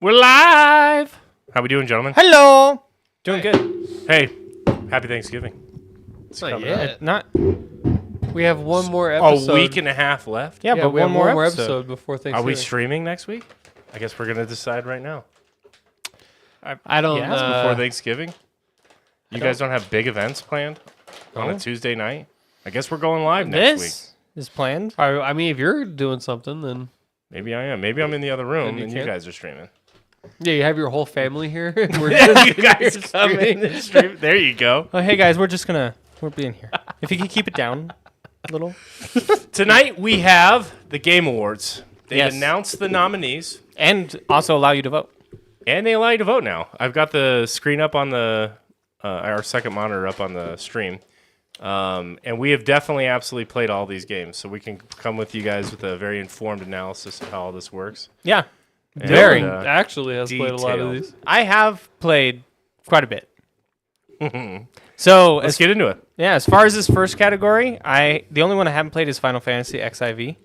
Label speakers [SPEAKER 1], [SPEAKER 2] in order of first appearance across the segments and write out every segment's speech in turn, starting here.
[SPEAKER 1] We're live. How we doing, gentlemen?
[SPEAKER 2] Hello. Doing good.
[SPEAKER 1] Hey, happy Thanksgiving.
[SPEAKER 3] It's not
[SPEAKER 1] coming
[SPEAKER 3] yet.
[SPEAKER 2] Not.
[SPEAKER 3] We have one more episode.
[SPEAKER 1] A week and a half left.
[SPEAKER 2] Yeah, but
[SPEAKER 3] we
[SPEAKER 2] one
[SPEAKER 3] have
[SPEAKER 2] more episode.
[SPEAKER 3] before
[SPEAKER 1] Are
[SPEAKER 3] Thanksgiving.
[SPEAKER 1] we streaming next week? I guess we're gonna decide right now.
[SPEAKER 3] I don't.
[SPEAKER 2] Yeah,
[SPEAKER 1] Before Thanksgiving. You guys don't have big events planned on a
[SPEAKER 3] No.
[SPEAKER 1] Tuesday night? I guess we're going live next week.
[SPEAKER 2] This is planned.
[SPEAKER 3] I mean, if you're doing something, then
[SPEAKER 1] Maybe I am. Maybe I'm in the other room
[SPEAKER 3] Then you
[SPEAKER 1] and you
[SPEAKER 3] can.
[SPEAKER 1] guys are streaming.
[SPEAKER 3] yeah, you have your whole family here. and We're
[SPEAKER 1] you guys come in and stream. There you go.
[SPEAKER 2] Oh, hey guys, we're being here. If you could keep it down a little.
[SPEAKER 1] Tonight we have the Game Awards. They
[SPEAKER 2] Yes.
[SPEAKER 1] announced the nominees.
[SPEAKER 2] And also allow you to vote.
[SPEAKER 1] And they allow you to vote now. I've got the screen up on the our second monitor up on the stream, and we have definitely absolutely played all these games, so we can come with you guys with a very informed analysis of how all this works.
[SPEAKER 2] Yeah.
[SPEAKER 1] And,
[SPEAKER 2] Very.
[SPEAKER 3] Dylan actually has played a lot of
[SPEAKER 1] detailed.
[SPEAKER 3] these.
[SPEAKER 2] I have played quite a bit. So
[SPEAKER 1] Let's get into it.
[SPEAKER 2] yeah, as far as this first category, the only one I haven't played is Final Fantasy XIV.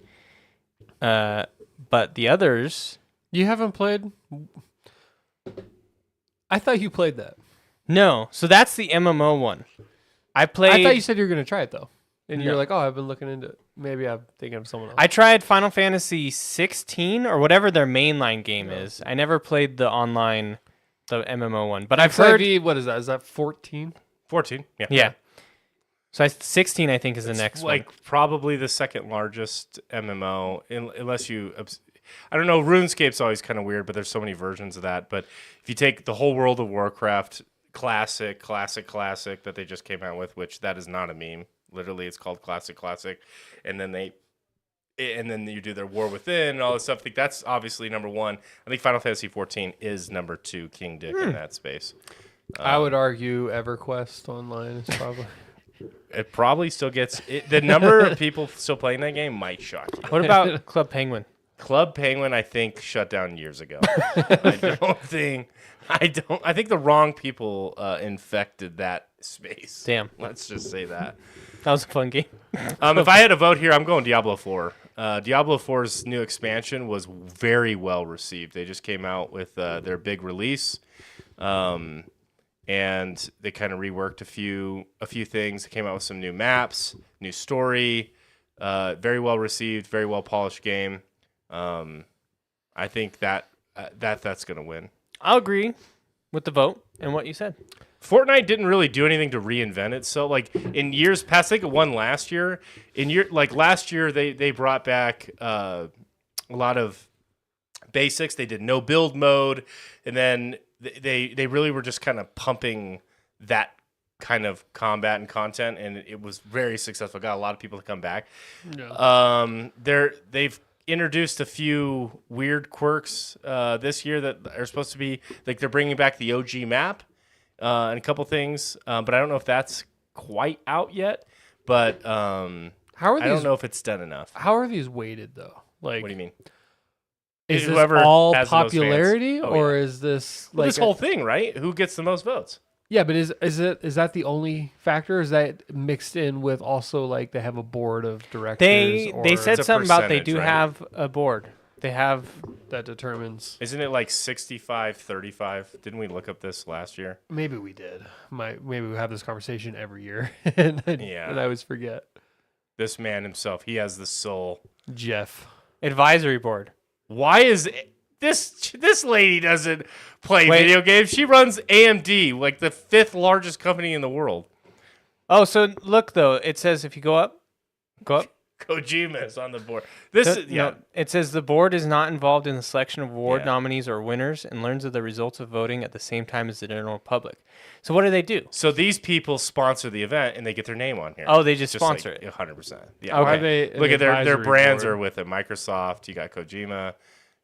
[SPEAKER 2] But the others,
[SPEAKER 3] You haven't played. I thought you played that.
[SPEAKER 2] no. So that's the MMO one. I played.
[SPEAKER 3] I thought you said you were gonna try it though, and you're
[SPEAKER 2] No.
[SPEAKER 3] like, "Oh, I've been looking into it. Maybe I'm thinking of someone else."
[SPEAKER 2] I tried Final Fantasy 16 or whatever their mainline game is. I never played the online, the MMO one, but I've heard.
[SPEAKER 3] XIV, what is that? Is that 14?
[SPEAKER 1] 14. Yeah.
[SPEAKER 2] Yeah. So 16, I think, is the next
[SPEAKER 1] Like
[SPEAKER 2] one.
[SPEAKER 1] probably the second largest MMO, unless you. I don't know. RuneScape's always kind of weird, but there's so many versions of that. But if you take the whole World of Warcraft classic that they just came out with, which that is not a meme. Literally, it's called classic, and then you do their War Within and all this stuff. I think that's obviously number one. I think Final Fantasy 14 is number two, King Dick in that space.
[SPEAKER 3] I would argue EverQuest Online is probably.
[SPEAKER 1] It probably still gets the number of people still playing that game might shock you.
[SPEAKER 2] What about Club Penguin?
[SPEAKER 1] Club Penguin, I think, shut down years ago. I think the wrong people infected that space.
[SPEAKER 2] Damn.
[SPEAKER 1] Let's just say that.
[SPEAKER 2] That was a fun game.
[SPEAKER 1] If I had a vote here, I'm going Diablo 4. Diablo 4's new expansion was very well received. They just came out with their big release, and they kind of reworked a few things. They came out with some new maps, new story. Very well received, very well polished game. I think that's gonna win.
[SPEAKER 2] I'll agree with the vote and what you said.
[SPEAKER 1] Fortnite didn't really do anything to reinvent it. So like in years past, I think it won last year. Last year they brought back a lot of basics. They did no build mode, and then they really were just kind of pumping that kind of combat and content, and it was very successful. Got a lot of people to come back.
[SPEAKER 3] Yeah.
[SPEAKER 1] They've introduced a few weird quirks this year that are supposed to be like they're bringing back the OG map and a couple things, but I don't know if that's quite out yet. But
[SPEAKER 3] How are
[SPEAKER 1] I don't
[SPEAKER 3] these?
[SPEAKER 1] know if it's done enough.
[SPEAKER 3] How are these weighted though? Like,
[SPEAKER 1] What do you mean?
[SPEAKER 3] is this
[SPEAKER 1] Whoever
[SPEAKER 3] all
[SPEAKER 1] has the most fans.
[SPEAKER 3] popularity,
[SPEAKER 1] Oh,
[SPEAKER 3] or
[SPEAKER 1] yeah.
[SPEAKER 3] is this
[SPEAKER 1] Well,
[SPEAKER 3] like
[SPEAKER 1] this whole thing, right? Who gets the most votes?
[SPEAKER 3] Yeah, but is that the only factor? Is that mixed in with also like they have a board of directors?
[SPEAKER 2] They
[SPEAKER 3] or
[SPEAKER 2] said
[SPEAKER 1] It's a
[SPEAKER 2] something about they
[SPEAKER 1] percentage,
[SPEAKER 2] do
[SPEAKER 1] right?
[SPEAKER 2] have a board. They have
[SPEAKER 3] that determines.
[SPEAKER 1] Isn't it like 65-35? Didn't we look up this last year?
[SPEAKER 3] Maybe we did. Maybe we have this conversation every year, and
[SPEAKER 1] Yeah.
[SPEAKER 3] and I always forget.
[SPEAKER 1] This man himself, he has the soul.
[SPEAKER 3] Jeff.
[SPEAKER 2] advisory board.
[SPEAKER 1] Why is this lady doesn't play
[SPEAKER 2] Wait.
[SPEAKER 1] video games? She runs AMD, like the 5th largest company in the world.
[SPEAKER 2] Oh, so look though. It says if you go up.
[SPEAKER 1] Kojima is on the board.
[SPEAKER 2] No, it says the board is not involved in the selection of award
[SPEAKER 1] Yeah.
[SPEAKER 2] nominees or winners and learns of the results of voting at the same time as the general public. So what do they do?
[SPEAKER 1] So these people sponsor the event and they get their name on here.
[SPEAKER 2] Oh, they just sponsor it.
[SPEAKER 1] 100%. Yeah.
[SPEAKER 2] Okay.
[SPEAKER 3] Why are they an
[SPEAKER 1] Look at their
[SPEAKER 3] advisory
[SPEAKER 1] brands
[SPEAKER 3] board?
[SPEAKER 1] are with it. Microsoft, you got Kojima,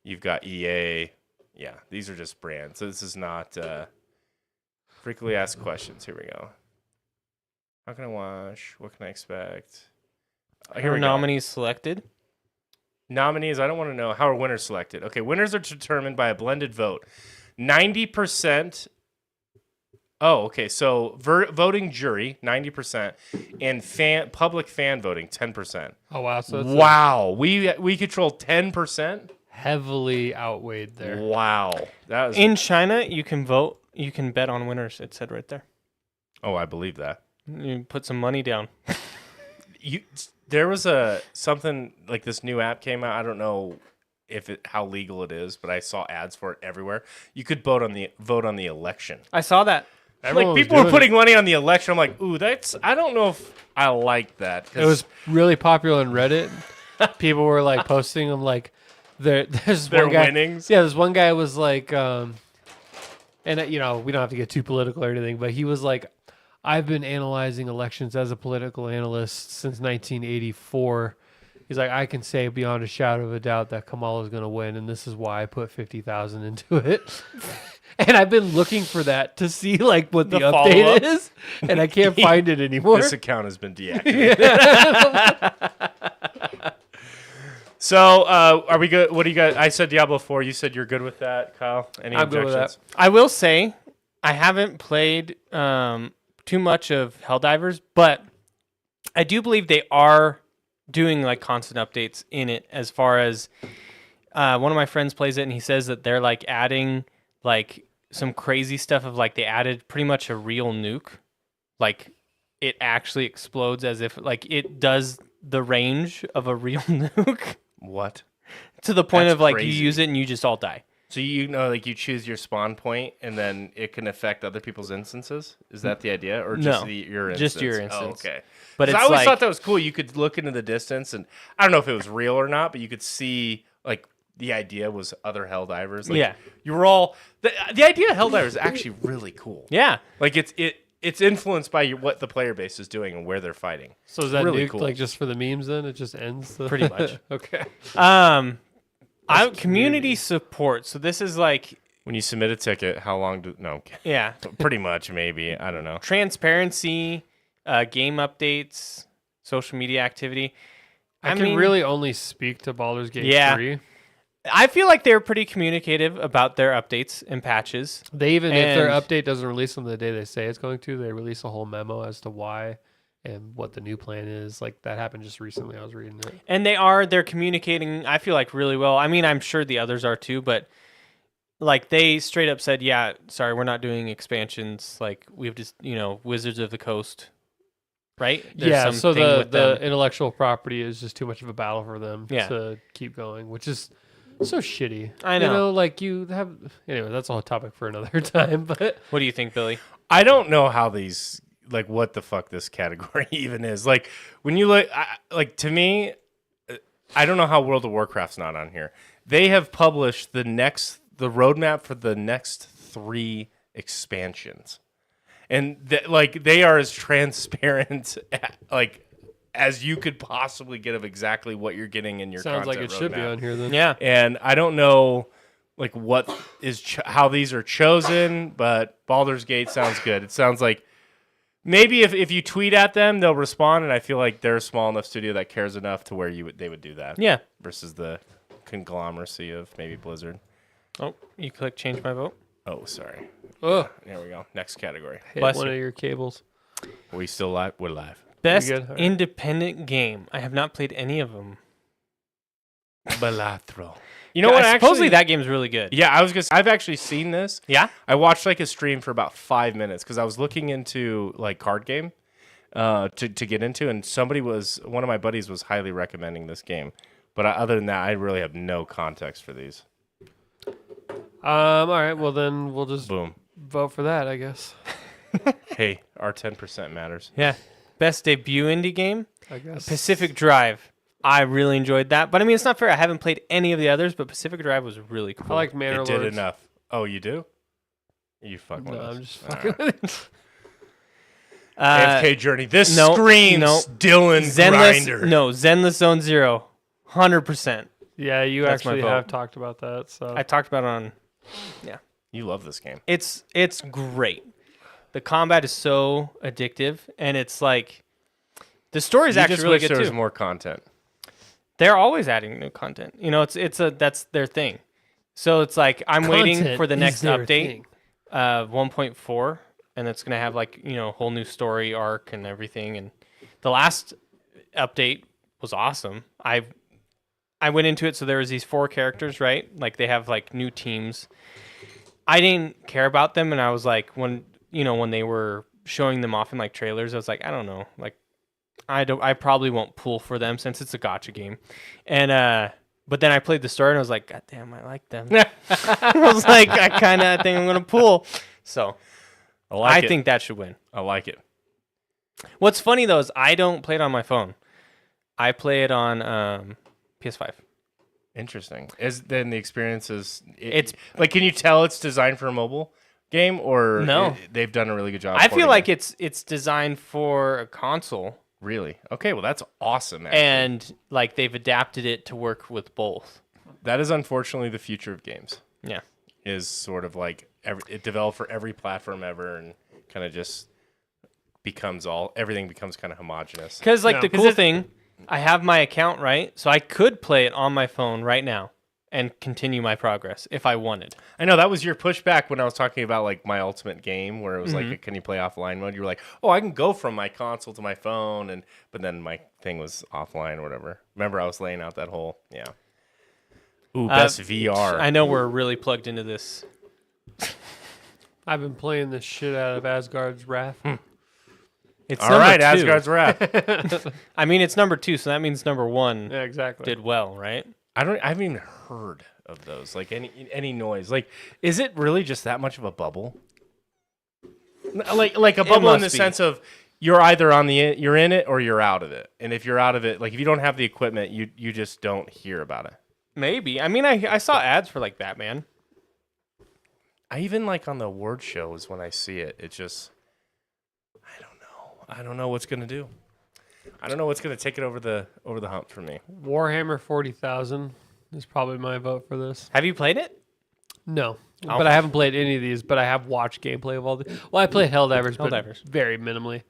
[SPEAKER 1] you've got EA. Yeah, these are just brands. So this is not frequently asked questions. Here we go. How can I watch? What can I expect? Here we go.
[SPEAKER 2] Nominees selected.
[SPEAKER 1] Nominees, I don't want to know how are winners selected. Okay, winners are determined by a blended vote. 90%. Oh, okay. So voting jury, 90%, and public fan voting, 10%.
[SPEAKER 3] Oh wow! So it's
[SPEAKER 1] Wow, we control 10%.
[SPEAKER 3] heavily outweighed there.
[SPEAKER 1] Wow. That was.
[SPEAKER 2] In China, you can vote. You can bet on winners. It said right there.
[SPEAKER 1] Oh, I believe that.
[SPEAKER 2] You put some money down.
[SPEAKER 1] There was something like this new app came out. I don't know how legal it is, but I saw ads for it everywhere. You could vote on the election.
[SPEAKER 2] I saw that.
[SPEAKER 3] Everyone was
[SPEAKER 1] People were
[SPEAKER 3] doing
[SPEAKER 1] putting money on the election. I'm like, ooh, I don't know if I like that.
[SPEAKER 3] it was really popular on Reddit. People were like posting them like there's
[SPEAKER 1] their
[SPEAKER 3] one guy.
[SPEAKER 1] winnings.
[SPEAKER 3] Yeah, there's one guy was like, and we don't have to get too political or anything, but he was like, I've been analyzing elections as a political analyst since 1984. He's like, I can say beyond a shadow of a doubt that Kamala is going to win, and this is why I put 50,000 into it. And I've been looking for that to see like what the
[SPEAKER 2] follow-up?
[SPEAKER 3] update is, and I can't find it anymore.
[SPEAKER 1] This account has been deactivated. So, are we good? What do you guys? I said Diablo 4. You said you're good with that, Kyle. Any
[SPEAKER 3] I'm good with
[SPEAKER 1] objections?
[SPEAKER 2] I will say, I haven't played too much of Helldivers, but I do believe they are doing like constant updates in it. As far as one of my friends plays it, and he says that they're like adding like some crazy stuff of like they added pretty much a real nuke, like it actually explodes as if like it does the range of a real nuke
[SPEAKER 1] What?
[SPEAKER 2] to the point
[SPEAKER 1] That's
[SPEAKER 2] of like
[SPEAKER 1] crazy.
[SPEAKER 2] you use it and you just all die.
[SPEAKER 1] So like you choose your spawn point, and then it can affect other people's instances. Is that the idea, or just
[SPEAKER 2] No,
[SPEAKER 1] your instance?
[SPEAKER 2] just your
[SPEAKER 1] Oh,
[SPEAKER 2] instance.
[SPEAKER 1] okay.
[SPEAKER 2] But
[SPEAKER 1] 'Cause
[SPEAKER 2] it's
[SPEAKER 1] I always
[SPEAKER 2] like
[SPEAKER 1] thought that was cool. You could look into the distance, and I don't know if it was real or not, but you could see like the idea was other Helldivers. Like,
[SPEAKER 2] Yeah.
[SPEAKER 1] you were all the idea of Helldivers is actually really cool.
[SPEAKER 2] yeah.
[SPEAKER 1] Like it's influenced by what the player base is doing and where they're fighting.
[SPEAKER 3] So is that
[SPEAKER 1] Really
[SPEAKER 3] nuke
[SPEAKER 1] cool.
[SPEAKER 3] like just for the memes? Then it just ends.
[SPEAKER 2] Pretty much.
[SPEAKER 3] Okay.
[SPEAKER 2] Community support. So this is like
[SPEAKER 1] When you submit a ticket, how long do
[SPEAKER 2] yeah.
[SPEAKER 1] pretty much maybe, I don't know.
[SPEAKER 2] Transparency, game updates, social media activity.
[SPEAKER 3] I can
[SPEAKER 2] mean,
[SPEAKER 3] really only speak to Baldur's Gate
[SPEAKER 2] Yeah.
[SPEAKER 3] 3.
[SPEAKER 2] I feel like they're pretty communicative about their updates and patches.
[SPEAKER 3] They even if their
[SPEAKER 2] And-
[SPEAKER 3] update doesn't release on the day they say it's going to, they release a whole memo as to why and what the new plan is. Like that happened just recently. I was reading it.
[SPEAKER 2] And they're communicating, I feel like, really well. I mean, I'm sure the others are too, but like they straight up said, yeah, sorry, we're not doing expansions. Like we've just, Wizards of the Coast, right? There's
[SPEAKER 3] So
[SPEAKER 2] something
[SPEAKER 3] the
[SPEAKER 2] with them.
[SPEAKER 3] intellectual property is just too much of a battle for them
[SPEAKER 2] Yeah.
[SPEAKER 3] to keep going, which is so shitty.
[SPEAKER 2] I know.
[SPEAKER 3] Like you have anyway. That's a whole topic for another time. But
[SPEAKER 2] What do you think, Billy?
[SPEAKER 1] I don't know how these like what the fuck this category even is. Like when you look like to me, I don't know how World of Warcraft's not on here. They have published the roadmap for the next 3 expansions, and they are as transparent like as you could possibly get of exactly what you're getting in your
[SPEAKER 3] sounds like it
[SPEAKER 1] content
[SPEAKER 3] should be
[SPEAKER 1] roadmap.
[SPEAKER 3] on here then.
[SPEAKER 2] Yeah.
[SPEAKER 1] And I don't know like what is how these are chosen, but Baldur's Gate sounds good. It sounds like maybe if you tweet at them, they'll respond, and I feel like they're a small enough studio that cares enough to where they would do that.
[SPEAKER 2] Yeah.
[SPEAKER 1] Versus the conglomeracy of maybe Blizzard.
[SPEAKER 2] Oh, you click change my vote.
[SPEAKER 1] Oh, sorry.
[SPEAKER 3] Oh,
[SPEAKER 1] There we go. Next category.
[SPEAKER 3] hit
[SPEAKER 2] Bless
[SPEAKER 3] one
[SPEAKER 2] you.
[SPEAKER 3] of your cables.
[SPEAKER 1] Are we still live? We're live.
[SPEAKER 2] Best
[SPEAKER 3] good. All right.
[SPEAKER 2] independent game. I have not played any of them.
[SPEAKER 1] Balatro. You know what?
[SPEAKER 2] Supposedly
[SPEAKER 1] Actually,
[SPEAKER 2] that game's really good.
[SPEAKER 1] yeah, I was gonna. I've actually seen this.
[SPEAKER 2] Yeah?
[SPEAKER 1] I watched like a stream for about 5 minutes because I was looking into like card game to get into, and one of my buddies was highly recommending this game. But other than that, I really have no context for these.
[SPEAKER 3] All right. Well, then we'll just
[SPEAKER 1] Boom.
[SPEAKER 3] vote for that, I guess.
[SPEAKER 1] Hey, our 10% matters.
[SPEAKER 2] Yeah. Best debut indie game?
[SPEAKER 3] I guess.
[SPEAKER 2] Pacific Drive. I really enjoyed that. But I mean, it's not fair. I haven't played any of the others, but Pacific Drive was really cool.
[SPEAKER 3] I like Manor
[SPEAKER 1] It did
[SPEAKER 3] Lords.
[SPEAKER 1] enough. Oh, you do? You fuck with
[SPEAKER 3] No,
[SPEAKER 1] us.
[SPEAKER 3] I'm just
[SPEAKER 1] All
[SPEAKER 3] fucking
[SPEAKER 1] right.
[SPEAKER 3] with it.
[SPEAKER 1] AFK Journey. This
[SPEAKER 2] no,
[SPEAKER 1] screams
[SPEAKER 2] no.
[SPEAKER 1] Dylan
[SPEAKER 2] Zenless,
[SPEAKER 1] Grinder.
[SPEAKER 2] no, Zenless Zone Zero. 100%.
[SPEAKER 3] Yeah, you
[SPEAKER 2] That's my
[SPEAKER 3] actually
[SPEAKER 2] vote.
[SPEAKER 3] have talked about that. So
[SPEAKER 2] I talked about it on.
[SPEAKER 1] You love this game.
[SPEAKER 2] It's great. The combat is so addictive, and it's like the story is
[SPEAKER 1] You
[SPEAKER 2] actually
[SPEAKER 1] just
[SPEAKER 2] really
[SPEAKER 1] wish
[SPEAKER 2] good
[SPEAKER 1] there was
[SPEAKER 2] too.
[SPEAKER 1] more content.
[SPEAKER 2] They're always adding new content. That's their thing. So it's like I'm waiting
[SPEAKER 3] Content
[SPEAKER 2] for the
[SPEAKER 3] is
[SPEAKER 2] next
[SPEAKER 3] their
[SPEAKER 2] update,
[SPEAKER 3] thing.
[SPEAKER 2] 1.4, and it's gonna have like whole new story arc and everything. And the last update was awesome. I I went into it, so there was these 4 characters, right? Like they have like new teams. I didn't care about them, and I was like, when they were showing them off in like trailers, I was like, I don't know, like I probably won't pull for them since it's a gacha game, and but then I played the story and I was like, God damn, I like them. I was like, I kind of think I'm gonna pull. So I think that should win.
[SPEAKER 1] I like it.
[SPEAKER 2] What's funny though is I don't play it on my phone. I play it on PS5.
[SPEAKER 1] Interesting. Is then the experience is
[SPEAKER 2] It's-
[SPEAKER 1] like, can you tell it's designed for a mobile game, or
[SPEAKER 2] No.
[SPEAKER 1] they've done a really good job?
[SPEAKER 2] I feel
[SPEAKER 1] porting
[SPEAKER 2] like
[SPEAKER 1] it?
[SPEAKER 2] it's designed for a console,
[SPEAKER 1] Really? Okay, well that's awesome. Actually.
[SPEAKER 2] and like they've adapted it to work with both.
[SPEAKER 1] That is unfortunately the future of games.
[SPEAKER 2] Yeah.
[SPEAKER 1] Is sort of like it developed for every platform ever, and kind of just everything becomes kind of homogenous.
[SPEAKER 2] Because like
[SPEAKER 3] No.
[SPEAKER 2] the cool thing, I have my account, right? So I could play it on my phone right now and continue my progress if I wanted.
[SPEAKER 1] I know that was your pushback when I was talking about like my ultimate game, where it was like, can you play offline mode? You were like, oh, I can go from my console to my phone, but then my thing was offline or whatever. Remember, I was laying out that whole Ooh, best VR.
[SPEAKER 2] I know we're really plugged into this.
[SPEAKER 3] I've been playing the shit out of Asgard's Wrath.
[SPEAKER 2] It's
[SPEAKER 1] All right,
[SPEAKER 2] number 2.
[SPEAKER 1] Asgard's Wrath.
[SPEAKER 2] I mean, it's number 2, so that means number 1
[SPEAKER 3] Yeah, exactly.
[SPEAKER 2] did well, right?
[SPEAKER 1] I haven't even heard of those. Like any noise. Like, is it really just that much of a bubble? Like a bubble in the
[SPEAKER 2] must be.
[SPEAKER 1] sense of you're either you're in it or you're out of it. And if you're out of it, like if you don't have the equipment, you just don't hear about it.
[SPEAKER 2] Maybe. I mean, I saw ads for like Batman.
[SPEAKER 1] I even like on the award shows when I see it, it's just I don't know. I don't know what's gonna do. I don't know what's gonna take it over the hump for me.
[SPEAKER 3] Warhammer 40,000 is probably my vote for this.
[SPEAKER 2] Have you played it?
[SPEAKER 3] No.
[SPEAKER 2] Oh.
[SPEAKER 3] But I haven't played any of these, but I have watched gameplay of all the. Well, I played Helldivers, but
[SPEAKER 2] Helldivers.
[SPEAKER 3] very minimally.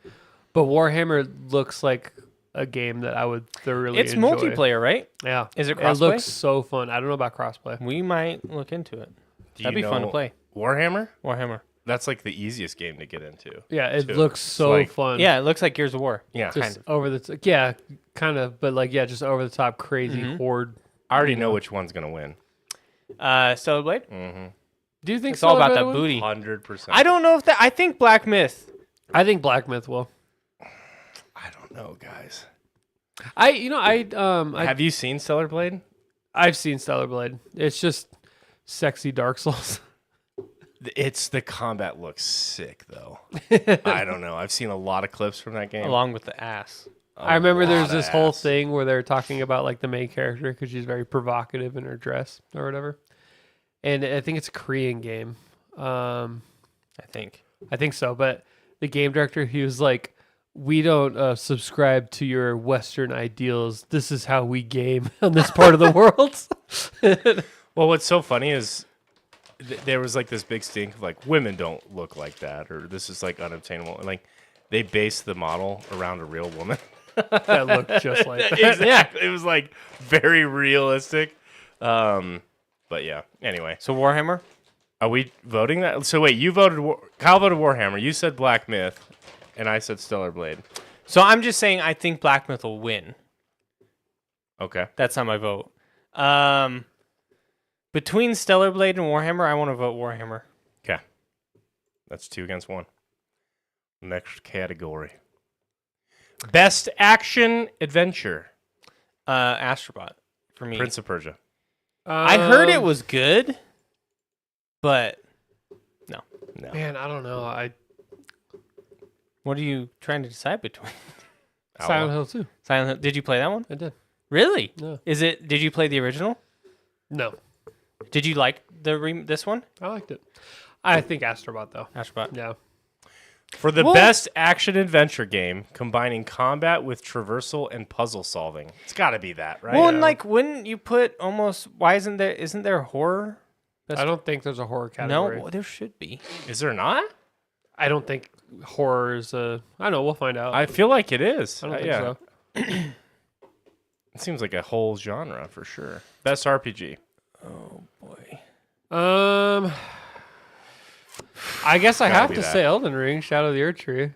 [SPEAKER 3] But Warhammer looks like a game that I would thoroughly
[SPEAKER 2] It's
[SPEAKER 3] enjoy.
[SPEAKER 2] multiplayer, right?
[SPEAKER 3] Yeah.
[SPEAKER 2] Is it
[SPEAKER 3] It
[SPEAKER 2] crossplay?
[SPEAKER 3] looks so fun. I don't know about crossplay.
[SPEAKER 2] We might look into it.
[SPEAKER 1] Do
[SPEAKER 2] That'd
[SPEAKER 1] you
[SPEAKER 2] be fun to
[SPEAKER 1] know
[SPEAKER 2] play.
[SPEAKER 1] Warhammer?
[SPEAKER 2] Warhammer.
[SPEAKER 1] That's like the easiest game to get into.
[SPEAKER 3] Yeah, it
[SPEAKER 1] Too.
[SPEAKER 3] looks
[SPEAKER 1] It's
[SPEAKER 3] so
[SPEAKER 1] like-
[SPEAKER 3] fun.
[SPEAKER 2] Yeah, it looks like Gears of War.
[SPEAKER 1] Yeah.
[SPEAKER 3] Just over the yeah, kind of, but like yeah, just over the top crazy horde.
[SPEAKER 1] I already know which one's gonna win.
[SPEAKER 2] Stellar Blade.
[SPEAKER 3] Do you think
[SPEAKER 2] It's all about
[SPEAKER 3] Stellar
[SPEAKER 2] that
[SPEAKER 3] Blade will win?
[SPEAKER 2] booty.
[SPEAKER 1] 100%.
[SPEAKER 2] I don't know if that. I think Black Myth.
[SPEAKER 3] I think Black Myth will.
[SPEAKER 1] I don't know, guys.
[SPEAKER 3] I
[SPEAKER 1] Have you seen Stellar Blade?
[SPEAKER 3] I've seen Stellar Blade. It's just sexy Dark Souls.
[SPEAKER 1] The combat looks sick though. I don't know. I've seen a lot of clips from that game.
[SPEAKER 2] Along with the ass.
[SPEAKER 3] I remember there's
[SPEAKER 1] lot
[SPEAKER 3] this
[SPEAKER 1] of
[SPEAKER 3] whole
[SPEAKER 1] ass.
[SPEAKER 3] thing where they're talking about like the main character because she's very provocative in her dress or whatever. And I think it's a Korean game.
[SPEAKER 2] I think.
[SPEAKER 3] I think so. But the game director, he was like, "We don't subscribe to your Western ideals. This is how we game on this part of the world."
[SPEAKER 1] Well, what's so funny is there was like this big stink of like women don't look like that, or this is like unobtainable. And like they based the model around a real woman.
[SPEAKER 3] That looked just like that.
[SPEAKER 1] Exactly. It was like very realistic. But yeah. Anyway,
[SPEAKER 2] So Warhammer.
[SPEAKER 1] are we voting that? So wait, you voted. Kyle voted Warhammer. You said Black Myth, and I said Stellar Blade.
[SPEAKER 2] So I'm just saying I think Black Myth will win.
[SPEAKER 1] Okay.
[SPEAKER 2] That's not my vote. Between Stellar Blade and Warhammer, I want to vote Warhammer.
[SPEAKER 1] Okay. That's 2 against 1. Next category. Best action adventure.
[SPEAKER 2] Astrobot for me.
[SPEAKER 1] Prince of Persia.
[SPEAKER 2] I heard it was good, but
[SPEAKER 1] No.
[SPEAKER 3] Man, I don't know.
[SPEAKER 2] what are you trying to decide between?
[SPEAKER 3] Silent Hill 2.
[SPEAKER 2] Silent Hill. Did you play that one?
[SPEAKER 3] I did.
[SPEAKER 2] Really?
[SPEAKER 3] No.
[SPEAKER 2] Did you play the original?
[SPEAKER 3] No,
[SPEAKER 2] Did you like this one?
[SPEAKER 3] I liked it. I think Astrobot though.
[SPEAKER 2] Astrobot.
[SPEAKER 3] Yeah.
[SPEAKER 1] For the
[SPEAKER 2] Well-
[SPEAKER 1] best action adventure game combining combat with traversal and puzzle solving. It's got to be that, right?
[SPEAKER 2] Well, and like, wouldn't you put almost? Why isn't there horror?
[SPEAKER 3] I don't think there's a horror category.
[SPEAKER 2] No, there should be.
[SPEAKER 1] Is there not?
[SPEAKER 3] I don't think horror is a. I don't know. We'll find out.
[SPEAKER 1] I feel like it is.
[SPEAKER 3] I don't think
[SPEAKER 1] yeah.
[SPEAKER 3] so.
[SPEAKER 1] It seems like a whole genre for sure. Best RPG.
[SPEAKER 2] Oh boy.
[SPEAKER 3] I guess I
[SPEAKER 1] Gotta
[SPEAKER 3] have
[SPEAKER 1] be
[SPEAKER 3] to
[SPEAKER 1] that.
[SPEAKER 3] say Elden Ring, Shadow of the Earth Tree.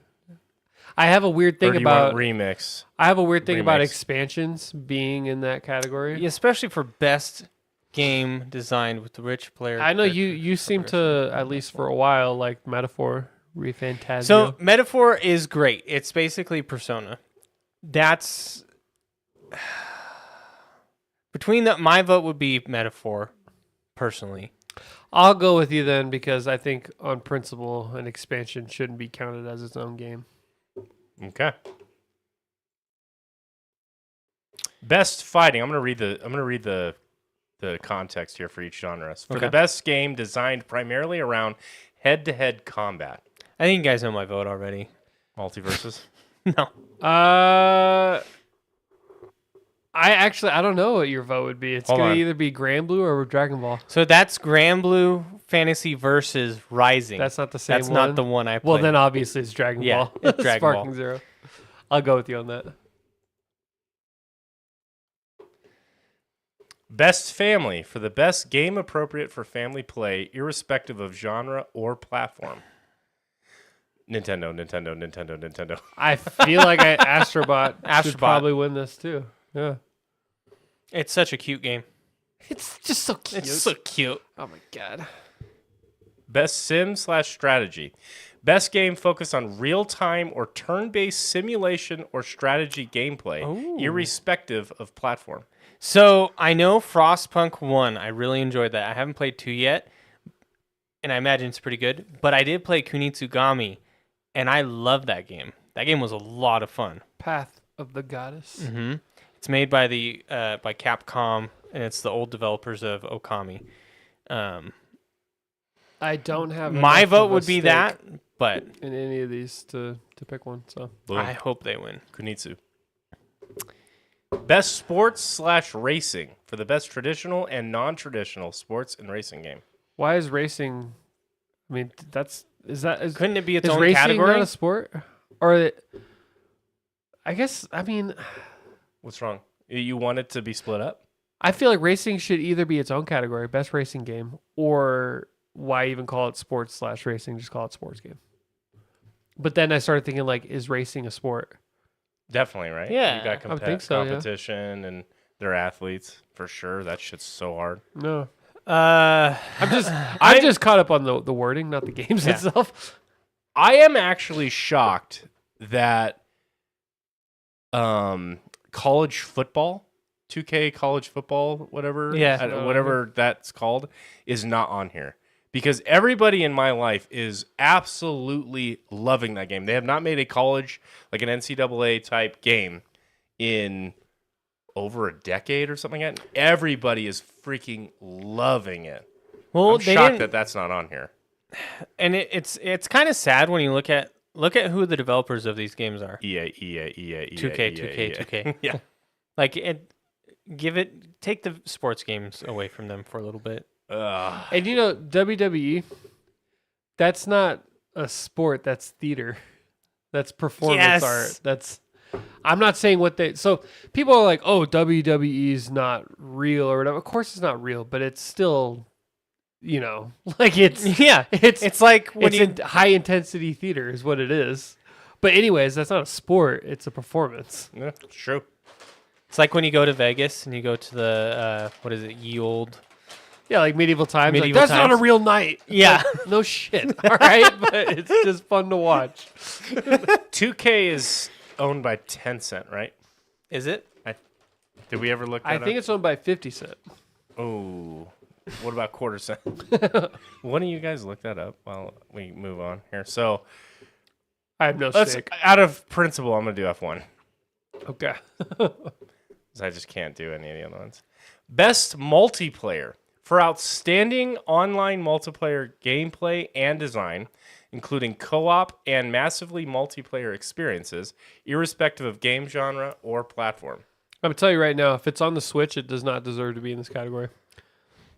[SPEAKER 3] I have a weird
[SPEAKER 1] Or
[SPEAKER 3] thing
[SPEAKER 1] do you
[SPEAKER 3] about
[SPEAKER 1] want remix?
[SPEAKER 3] I have a weird thing about
[SPEAKER 1] remix?
[SPEAKER 3] expansions being in that category.
[SPEAKER 2] Especially for best game designed with the rich player.
[SPEAKER 3] I know
[SPEAKER 2] character
[SPEAKER 3] you seem
[SPEAKER 2] progression.
[SPEAKER 3] to, at least for a while, like Metaphor, ReFantazio.
[SPEAKER 2] So Metaphor is great. It's basically Persona. That's my vote would be Metaphor, personally.
[SPEAKER 3] I'll go with you then because I think on principle an expansion shouldn't be counted as its own game.
[SPEAKER 1] Okay. Best fighting. I'm gonna read the context here for each genre. For
[SPEAKER 2] Okay.
[SPEAKER 1] the best game designed primarily around head-to-head combat.
[SPEAKER 2] I think you guys know my vote already.
[SPEAKER 1] Multiverses.
[SPEAKER 2] No.
[SPEAKER 3] I don't know what your vote would be. It's
[SPEAKER 1] Hold
[SPEAKER 3] gonna
[SPEAKER 1] on.
[SPEAKER 3] either be Grand Blue or Dragon Ball.
[SPEAKER 2] So that's Grand Blue Fantasy versus Rising.
[SPEAKER 3] That's not the same
[SPEAKER 2] That's
[SPEAKER 3] one.
[SPEAKER 2] not the one I played.
[SPEAKER 3] Well, then obviously it's Dragon
[SPEAKER 2] Yeah,
[SPEAKER 3] Ball.
[SPEAKER 2] it's Dragon Ball.
[SPEAKER 3] Sparking Zero. I'll go with you on that.
[SPEAKER 1] Best family. For the best game appropriate for family play, irrespective of genre or platform. Nintendo.
[SPEAKER 3] I feel like Astrobot should
[SPEAKER 2] Astrobot.
[SPEAKER 3] probably win this too. Yeah.
[SPEAKER 2] It's such a cute game.
[SPEAKER 3] It's just so cute.
[SPEAKER 2] It's so cute.
[SPEAKER 3] Oh my god.
[SPEAKER 1] Best sim/strategy. Best game focused on real-time or turn-based simulation or strategy gameplay,
[SPEAKER 2] Ooh.
[SPEAKER 1] irrespective of platform.
[SPEAKER 2] So I know Frostpunk 1. I really enjoyed that. I haven't played 2 yet, and I imagine it's pretty good. But I did play Kunitsugami, and I love that game. That game was a lot of fun.
[SPEAKER 3] Path of the Goddess.
[SPEAKER 2] Mm-hmm. It's made by by Capcom, and it's the old developers of Okami.
[SPEAKER 3] I don't have
[SPEAKER 2] My
[SPEAKER 3] enough
[SPEAKER 2] vote
[SPEAKER 3] of a
[SPEAKER 2] would be
[SPEAKER 3] stake
[SPEAKER 2] that, but
[SPEAKER 3] in any of these to pick one. So
[SPEAKER 1] Boom.
[SPEAKER 2] I hope they win.
[SPEAKER 1] Kunitsu. Best sports/racing. For the best traditional and non-traditional sports and racing game.
[SPEAKER 3] why is racing? I mean,
[SPEAKER 2] Couldn't it be its
[SPEAKER 3] is
[SPEAKER 2] own
[SPEAKER 3] racing
[SPEAKER 2] category?
[SPEAKER 3] not a sport? Or I guess I mean
[SPEAKER 1] What's wrong? You want it to be split up?
[SPEAKER 3] I feel like racing should either be its own category, best racing game, or why even call it sports/racing? Just call it sports game. But then I started thinking, like, is racing a sport?
[SPEAKER 1] Definitely, right?
[SPEAKER 2] Yeah,
[SPEAKER 1] You got
[SPEAKER 3] I would think so, yeah.
[SPEAKER 1] competition and they're athletes for sure. That shit's so hard.
[SPEAKER 3] No,
[SPEAKER 2] Uh,
[SPEAKER 3] I'm just caught up on the wording, not the games
[SPEAKER 2] Yeah.
[SPEAKER 3] itself.
[SPEAKER 1] I am actually shocked that college football, 2K college football, whatever,
[SPEAKER 2] Yeah.
[SPEAKER 1] whatever that's called, is not on here. Because everybody in my life is absolutely loving that game. They have not made a college, like an NCAA type game in over a decade or something like that. Everybody is freaking loving it.
[SPEAKER 2] well,
[SPEAKER 1] I'm
[SPEAKER 2] they
[SPEAKER 1] shocked
[SPEAKER 2] didn't,
[SPEAKER 1] that that's not on here.
[SPEAKER 2] and it's kind of sad when you look at who the developers of these games are.
[SPEAKER 1] EA.
[SPEAKER 2] 2K.
[SPEAKER 1] Yeah.
[SPEAKER 2] Like take the sports games away from them for a little bit.
[SPEAKER 1] Ugh.
[SPEAKER 3] And you know, WWE, that's not a sport. That's theater. That's performance
[SPEAKER 2] Yes.
[SPEAKER 3] art. That's. I'm not saying what they. So people are like, "Oh, WWE's not real or whatever." Of course, it's not real, but it's still, you know, like it's
[SPEAKER 2] Yeah,
[SPEAKER 3] it's
[SPEAKER 2] it's like when
[SPEAKER 3] it's
[SPEAKER 2] you
[SPEAKER 3] in high intensity theater is what it is. But anyways, that's not a sport. It's a performance.
[SPEAKER 1] Yeah, it's true.
[SPEAKER 2] it's like when you go to Vegas and you go to the what is it, ye old?
[SPEAKER 3] Yeah, like medieval times. Like,
[SPEAKER 2] Medieval
[SPEAKER 3] that's not a
[SPEAKER 2] times.
[SPEAKER 3] real night.
[SPEAKER 2] Yeah.
[SPEAKER 3] Like, no shit. All right, but it's just fun to watch.
[SPEAKER 1] 2K is owned by Tencent, right?
[SPEAKER 2] Is it?
[SPEAKER 1] Did we ever look that
[SPEAKER 3] I
[SPEAKER 1] up?
[SPEAKER 3] think it's owned by 50 Cent.
[SPEAKER 1] Oh, what about quarter cent? Why don't you guys look that up while we move on here? So
[SPEAKER 3] I have no
[SPEAKER 1] let's,
[SPEAKER 3] stake.
[SPEAKER 1] out of principle, I'm gonna do F1
[SPEAKER 3] Okay.
[SPEAKER 1] because I just can't do any of the other ones. Best multiplayer for outstanding online multiplayer gameplay and design, including co-op and massively multiplayer experiences, irrespective of game genre or platform.
[SPEAKER 3] I'm gonna tell you right now, if it's on the Switch, it does not deserve to be in this category.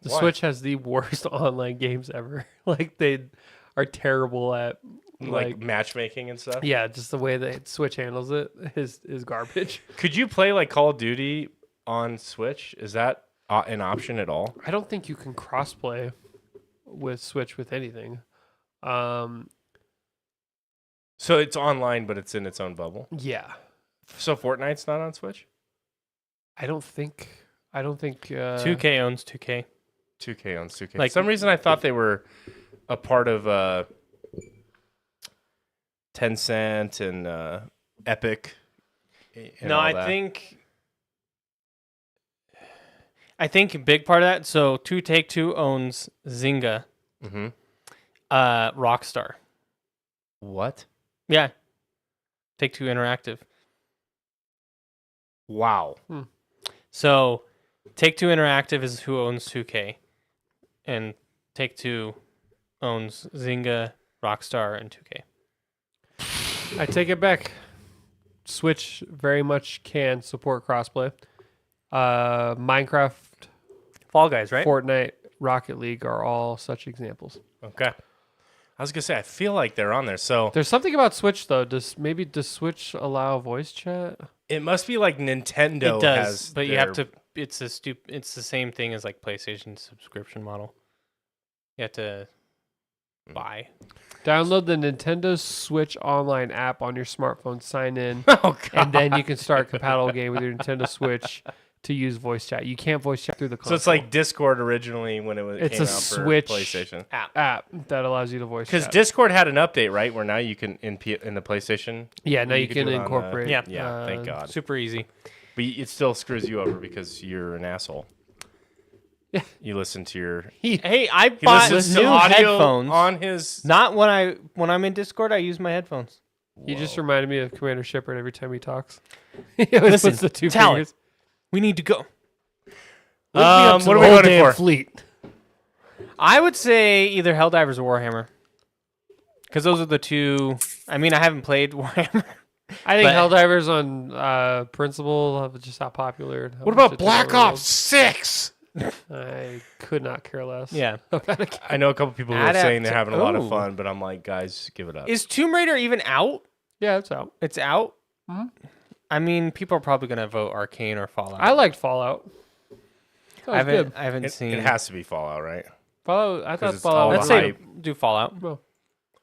[SPEAKER 3] The
[SPEAKER 1] Why?
[SPEAKER 3] Switch has the worst online games ever. Like they are terrible at
[SPEAKER 1] Like matchmaking and stuff.
[SPEAKER 3] yeah, just the way that Switch handles it is garbage.
[SPEAKER 1] Could you play like Call of Duty on Switch? Is that an option at all?
[SPEAKER 3] I don't think you can crossplay with Switch with anything.
[SPEAKER 1] So it's online, but it's in its own bubble.
[SPEAKER 3] Yeah.
[SPEAKER 1] So Fortnite's not on Switch?
[SPEAKER 3] I don't think.
[SPEAKER 2] 2K owns 2K.
[SPEAKER 1] 2K owns 2K.
[SPEAKER 2] Like-
[SPEAKER 1] For some reason, I thought they were a part of Tencent and Epic. And
[SPEAKER 2] No,
[SPEAKER 1] all
[SPEAKER 2] I
[SPEAKER 1] that.
[SPEAKER 2] think a big part of that. So Take-Two owns Zynga,
[SPEAKER 1] Mhm.
[SPEAKER 2] Rockstar.
[SPEAKER 1] What?
[SPEAKER 2] Yeah. Take-Two Interactive.
[SPEAKER 1] Wow.
[SPEAKER 2] So Take-Two Interactive is who owns 2K, and Take-Two owns Zynga, Rockstar, and 2K.
[SPEAKER 3] I take it back. Switch very much can support crossplay. Minecraft,
[SPEAKER 2] Fall Guys, right?
[SPEAKER 3] Fortnite, Rocket League are all such examples.
[SPEAKER 1] Okay. I was gonna say I feel like they're on there, so
[SPEAKER 3] There's something about Switch though. Does Switch allow voice chat?
[SPEAKER 1] it must be like Nintendo.
[SPEAKER 2] It does,
[SPEAKER 1] has
[SPEAKER 2] but you have
[SPEAKER 1] their-
[SPEAKER 2] to. It's the same thing as like PlayStation subscription model. You have to buy.
[SPEAKER 3] Download the Nintendo Switch online app on your smartphone, sign in,
[SPEAKER 1] Oh god.
[SPEAKER 3] and then you can start a compatible game with your Nintendo Switch to use voice chat. You can't voice chat through the console.
[SPEAKER 1] So it's like Discord originally when
[SPEAKER 3] It's
[SPEAKER 1] came
[SPEAKER 3] a
[SPEAKER 1] out
[SPEAKER 3] Switch
[SPEAKER 1] for PlayStation.
[SPEAKER 3] app that allows you to voice
[SPEAKER 1] Because
[SPEAKER 3] chat.
[SPEAKER 1] Discord had an update, right? Where now you can in the PlayStation.
[SPEAKER 3] Yeah, now you
[SPEAKER 1] could
[SPEAKER 3] can
[SPEAKER 1] do it on the-
[SPEAKER 3] incorporate.
[SPEAKER 2] Yeah.
[SPEAKER 1] Yeah, thank God.
[SPEAKER 2] Super easy.
[SPEAKER 1] But it still screws you over because you're an asshole.
[SPEAKER 3] Yeah.
[SPEAKER 1] You listen to your.
[SPEAKER 2] Hey, I
[SPEAKER 1] He
[SPEAKER 2] bought
[SPEAKER 1] listens
[SPEAKER 2] new
[SPEAKER 1] to audio
[SPEAKER 2] headphones.
[SPEAKER 1] on his.
[SPEAKER 2] Not when I'm in Discord, I use my headphones.
[SPEAKER 3] He just
[SPEAKER 1] Whoa.
[SPEAKER 3] reminded me of Commander Shepard every time he talks. He always
[SPEAKER 2] Listen,
[SPEAKER 3] puts the two
[SPEAKER 2] Talon.
[SPEAKER 3] fingers.
[SPEAKER 2] We need to go.
[SPEAKER 1] What are we
[SPEAKER 3] The whole
[SPEAKER 1] voting
[SPEAKER 3] damn
[SPEAKER 1] for?
[SPEAKER 3] Fleet.
[SPEAKER 2] I would say either Helldivers or Warhammer, because those are the two. I mean, I haven't played Warhammer.
[SPEAKER 3] I think
[SPEAKER 2] But-
[SPEAKER 3] Helldivers on principle of just how popular. and how
[SPEAKER 1] What
[SPEAKER 3] much
[SPEAKER 1] about
[SPEAKER 3] it took
[SPEAKER 1] Black
[SPEAKER 3] over the world.
[SPEAKER 1] Ops 6?
[SPEAKER 3] I could not care less.
[SPEAKER 2] Yeah.
[SPEAKER 1] I know a couple people who are saying they're having a lot of
[SPEAKER 2] Ooh.
[SPEAKER 1] fun, but I'm like, guys, give it up.
[SPEAKER 2] Is Tomb Raider even out?
[SPEAKER 3] Yeah, it's out.
[SPEAKER 2] It's out.
[SPEAKER 3] Mhm.
[SPEAKER 2] I mean, people are probably gonna vote Arcane or Fallout.
[SPEAKER 3] I liked Fallout. That was good.
[SPEAKER 2] I haven't
[SPEAKER 1] It,
[SPEAKER 2] seen.
[SPEAKER 1] it has to be Fallout, right?
[SPEAKER 3] Fallout. I thought
[SPEAKER 1] it's all
[SPEAKER 3] Fallout.
[SPEAKER 2] Let's
[SPEAKER 1] the
[SPEAKER 3] was
[SPEAKER 2] say
[SPEAKER 1] hype.
[SPEAKER 2] do Fallout.
[SPEAKER 3] Well,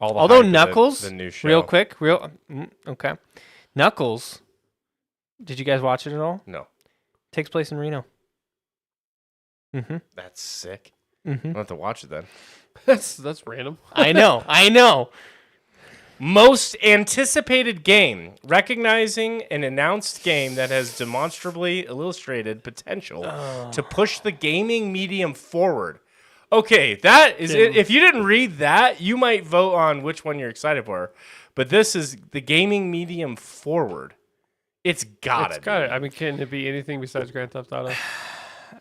[SPEAKER 1] All the
[SPEAKER 2] Although
[SPEAKER 1] hype of
[SPEAKER 2] Knuckles,
[SPEAKER 1] the new show.
[SPEAKER 2] real quick, okay. Knuckles. Did you guys watch it at all?
[SPEAKER 1] No,
[SPEAKER 2] Takes place in Reno. Mm-hmm.
[SPEAKER 1] that's sick.
[SPEAKER 2] Mm-hmm.
[SPEAKER 1] I'll have to watch it then.
[SPEAKER 3] that's random.
[SPEAKER 2] I know.
[SPEAKER 1] Most anticipated game, recognizing an announced game that has demonstrably illustrated potential to push the gaming medium forward. Okay, that is it. If you didn't read that, you might vote on which one you're excited for. But this is the gaming medium forward. It's gotta
[SPEAKER 3] It's
[SPEAKER 1] be.
[SPEAKER 3] got it. I mean, can it be anything besides Grand Theft Auto?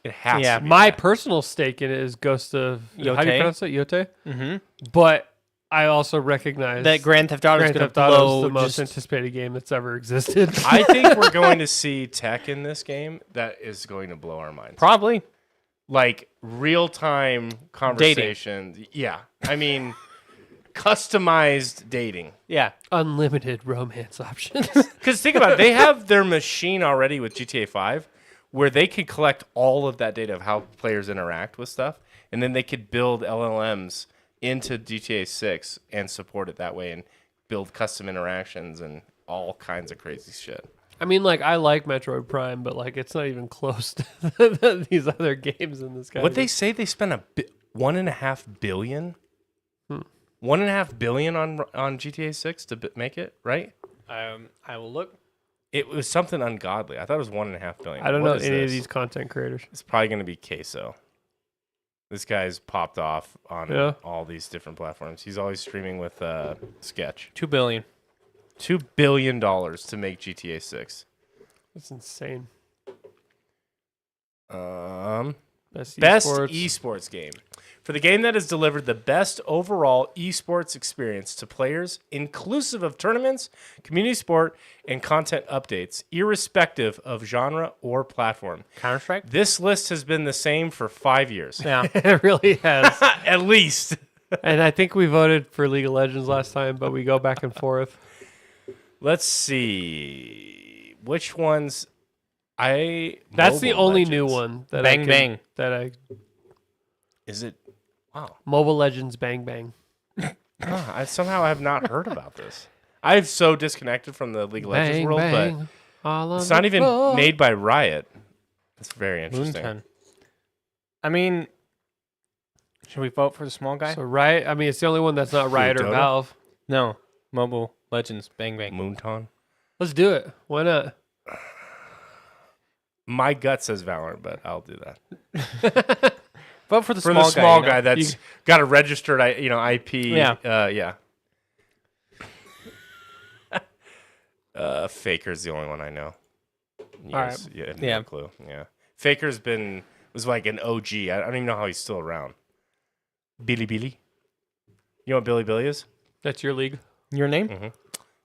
[SPEAKER 1] It has
[SPEAKER 2] Yeah,
[SPEAKER 1] to be.
[SPEAKER 3] My personal stake in it is Ghost of How do you
[SPEAKER 2] Yote?
[SPEAKER 3] pronounce it? Yote.
[SPEAKER 2] Mm-hmm.
[SPEAKER 3] But I also recognize
[SPEAKER 2] That Grand Theft Auto is
[SPEAKER 3] Grand
[SPEAKER 2] gonna
[SPEAKER 3] Theft Auto
[SPEAKER 2] blow.
[SPEAKER 3] is the most
[SPEAKER 2] just-
[SPEAKER 3] anticipated game that's ever existed.
[SPEAKER 1] I think we're going to see tech in this game that is going to blow our minds.
[SPEAKER 2] probably.
[SPEAKER 1] Like real-time conversation. Yeah. I mean, customized dating.
[SPEAKER 2] Yeah.
[SPEAKER 3] Unlimited romance options.
[SPEAKER 1] Because think about it, they have their machine already with GTA 5 where they could collect all of that data of how players interact with stuff, and then they could build LLMs into GTA 6 and support it that way and build custom interactions and all kinds of crazy shit.
[SPEAKER 3] I mean, like, I like Metroid Prime, but like, it's not even close to these other games in this guy.
[SPEAKER 1] What they say they spent $1.5 billion? $1.5 billion on GTA 6 to make it, right?
[SPEAKER 2] I will look.
[SPEAKER 1] It was something ungodly. I thought it was $1.5 billion.
[SPEAKER 3] I don't
[SPEAKER 1] What
[SPEAKER 3] know
[SPEAKER 1] is
[SPEAKER 3] any of
[SPEAKER 1] this?
[SPEAKER 3] these content creators.
[SPEAKER 1] It's probably going to be Queso. This guy's popped off on
[SPEAKER 3] Yeah.
[SPEAKER 1] all these different platforms. He's always streaming with Sketch.
[SPEAKER 2] $2 billion.
[SPEAKER 1] $2 billion to make GTA 6.
[SPEAKER 3] That's insane.
[SPEAKER 1] Best
[SPEAKER 3] esports.
[SPEAKER 1] esports game. For the game that has delivered the best overall esports experience to players, inclusive of tournaments, community sport, and content updates, irrespective of genre or platform.
[SPEAKER 2] Counter Strike.
[SPEAKER 1] This list has been the same for 5 years.
[SPEAKER 2] Yeah.
[SPEAKER 3] It really has.
[SPEAKER 1] At least.
[SPEAKER 3] And I think we voted for League of Legends last time, but we go back and forth.
[SPEAKER 1] Let's see. Which ones
[SPEAKER 3] That's the
[SPEAKER 1] Mobile
[SPEAKER 3] only
[SPEAKER 1] Legends.
[SPEAKER 3] new one that
[SPEAKER 2] Bang
[SPEAKER 3] I can,
[SPEAKER 2] Bang.
[SPEAKER 3] that I
[SPEAKER 1] Is it? Wow.
[SPEAKER 3] Mobile Legends Bang Bang.
[SPEAKER 1] I somehow have not heard about this. I'm so disconnected from the League of Legends
[SPEAKER 3] Bang,
[SPEAKER 1] world,
[SPEAKER 3] bang, all
[SPEAKER 1] but
[SPEAKER 3] on
[SPEAKER 1] it's not
[SPEAKER 3] the
[SPEAKER 1] even
[SPEAKER 3] floor.
[SPEAKER 1] made by Riot. It's very interesting.
[SPEAKER 2] Moonton. I mean, should we vote for the small guy?
[SPEAKER 3] So Riot, I mean, it's the only one that's not Riot or
[SPEAKER 1] Dota?
[SPEAKER 3] Valve.
[SPEAKER 2] No, Mobile Legends. Bang bang.
[SPEAKER 1] Moonton.
[SPEAKER 3] Let's do it. Why not?
[SPEAKER 1] My gut says Valorant, but I'll do that.
[SPEAKER 2] Vote for the
[SPEAKER 1] For
[SPEAKER 2] small
[SPEAKER 1] the small
[SPEAKER 2] guy.
[SPEAKER 1] guy that's got a registered, IP.
[SPEAKER 2] Yeah.
[SPEAKER 1] Yeah. Faker's the only one I know. Yes, yeah, no
[SPEAKER 2] Yeah.
[SPEAKER 1] clue. Yeah, Faker's was like an OG. I don't even know how he's still around. Billy. You know what Billy is?
[SPEAKER 3] That's your league.
[SPEAKER 2] Your name?
[SPEAKER 1] Do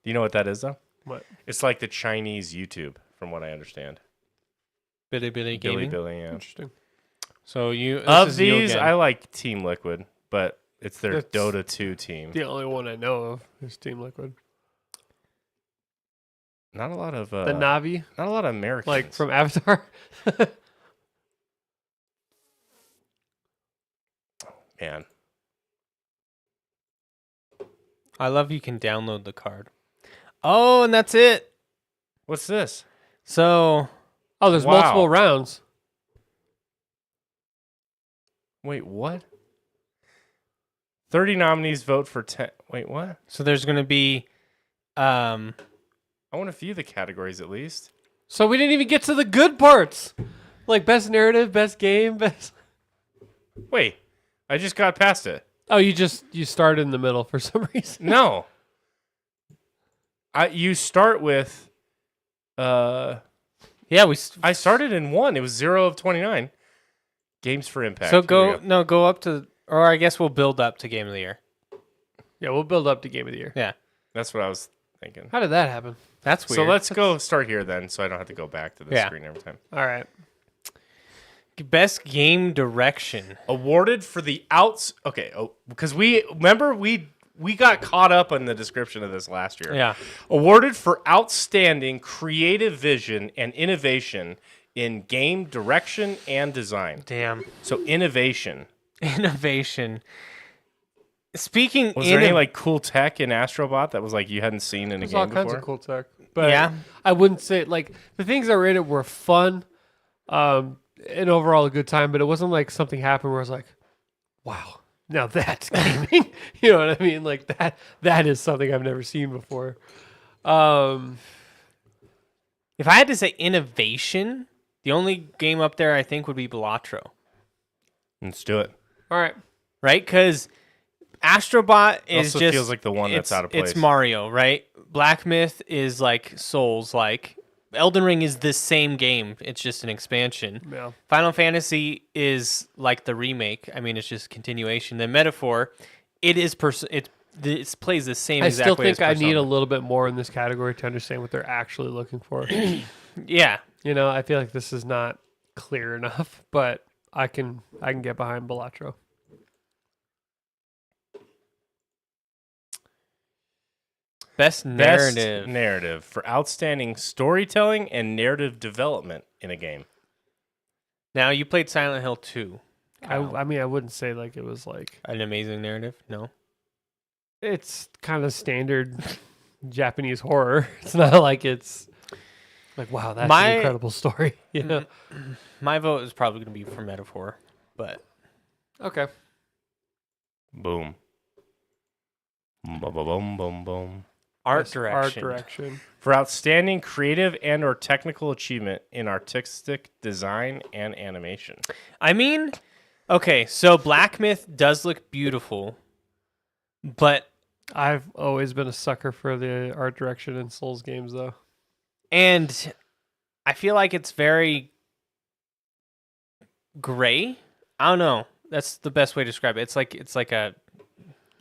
[SPEAKER 1] you know what that is though?
[SPEAKER 3] What?
[SPEAKER 1] It's like the Chinese YouTube, from what I understand.
[SPEAKER 2] Billy Gaming.
[SPEAKER 1] Billy. Yeah.
[SPEAKER 3] Interesting.
[SPEAKER 2] So you
[SPEAKER 1] Of these, I like Team Liquid, but it's their
[SPEAKER 3] That's-
[SPEAKER 1] Dota 2 team.
[SPEAKER 3] The only one I know of is Team Liquid.
[SPEAKER 1] Not a lot of
[SPEAKER 3] The Navi,
[SPEAKER 1] not a lot of Americans.
[SPEAKER 3] like from Avatar.
[SPEAKER 1] Man.
[SPEAKER 2] I love you can download the card. Oh, and that's it.
[SPEAKER 1] What's this?
[SPEAKER 2] So
[SPEAKER 3] Oh, there's
[SPEAKER 1] Wow.
[SPEAKER 3] multiple rounds.
[SPEAKER 1] Wait, what? 30 nominees vote for 10. Wait, what?
[SPEAKER 2] there's gonna be
[SPEAKER 1] I want a few of the categories at least.
[SPEAKER 3] So we didn't even get to the good parts, like best narrative, best game, best.
[SPEAKER 1] Wait, I just got past it.
[SPEAKER 3] Oh, you started in the middle for some reason.
[SPEAKER 1] No. You start with
[SPEAKER 2] yeah,
[SPEAKER 1] I started in 1. It was 0 of 29. Games for Impact.
[SPEAKER 2] so
[SPEAKER 1] Here we
[SPEAKER 2] go up to, or I guess we'll build up to game of the year.
[SPEAKER 3] Yeah, we'll build up to game of the year.
[SPEAKER 2] Yeah,
[SPEAKER 1] That's what I was thinking.
[SPEAKER 3] How did that happen?
[SPEAKER 2] that's weird.
[SPEAKER 1] So let's go start here then, so I don't have to go back to the
[SPEAKER 2] Yeah.
[SPEAKER 1] screen every time.
[SPEAKER 3] All right.
[SPEAKER 2] Best game direction.
[SPEAKER 1] Awarded for the outs. Okay, because we got caught up in the description of this last year.
[SPEAKER 2] Yeah.
[SPEAKER 1] Awarded for outstanding creative vision and innovation in game direction and design.
[SPEAKER 2] Damn.
[SPEAKER 1] So innovation.
[SPEAKER 2] Innovation. Speaking
[SPEAKER 1] Was there any like cool tech in Astrobot that was like you hadn't seen in a
[SPEAKER 3] There's
[SPEAKER 1] game
[SPEAKER 3] all kinds
[SPEAKER 1] before?
[SPEAKER 3] of cool tech, but
[SPEAKER 2] Yeah.
[SPEAKER 3] I wouldn't say like the things that were in it were fun, and overall a good time. But it wasn't like something happened where I was like, "Wow, now that's gaming." You know what I mean? Like that is something I've never seen before.
[SPEAKER 2] If I had to say innovation, the only game up there I think would be Balatro,
[SPEAKER 1] Let's do it.
[SPEAKER 3] All right,
[SPEAKER 2] right? Because Astrobot is
[SPEAKER 1] Also
[SPEAKER 2] just
[SPEAKER 1] feels like the one that's out of place.
[SPEAKER 2] It's Mario, right? Black Myth is like Souls, like Elden Ring is the same game. It's just an expansion.
[SPEAKER 3] yeah.
[SPEAKER 2] Final Fantasy is like the remake. I mean, it's just continuation. The Metaphor, it is it plays the same
[SPEAKER 3] I
[SPEAKER 2] exact
[SPEAKER 3] still
[SPEAKER 2] way as
[SPEAKER 3] think I need a
[SPEAKER 2] Persona.
[SPEAKER 3] little bit more in this category to understand what they're actually looking for.
[SPEAKER 2] Yeah.
[SPEAKER 3] You know, I feel like this is not clear enough, but I can get behind Balatro.
[SPEAKER 2] Best narrative.
[SPEAKER 1] Best narrative for outstanding storytelling and narrative development in a game.
[SPEAKER 2] Now, you played Silent Hill 2. Kyle.
[SPEAKER 3] I mean, I wouldn't say like it was like
[SPEAKER 2] An amazing narrative? No.
[SPEAKER 3] it's kind of standard Japanese horror. It's not like it's like wow, that's
[SPEAKER 2] My-
[SPEAKER 3] an incredible story. You know?
[SPEAKER 2] My vote is probably going to be for Metaphor, but
[SPEAKER 3] Okay.
[SPEAKER 1] Boom. Boom, boom, boom, boom.
[SPEAKER 2] art
[SPEAKER 3] Best
[SPEAKER 2] direction.
[SPEAKER 3] Art direction.
[SPEAKER 1] For outstanding creative and or technical achievement in artistic design and animation.
[SPEAKER 2] I mean, okay, so Black Myth does look beautiful, but
[SPEAKER 3] I've always been a sucker for the art direction in Souls games, though.
[SPEAKER 2] and I feel like it's very gray. I don't know. That's the best way to describe it. It's like a,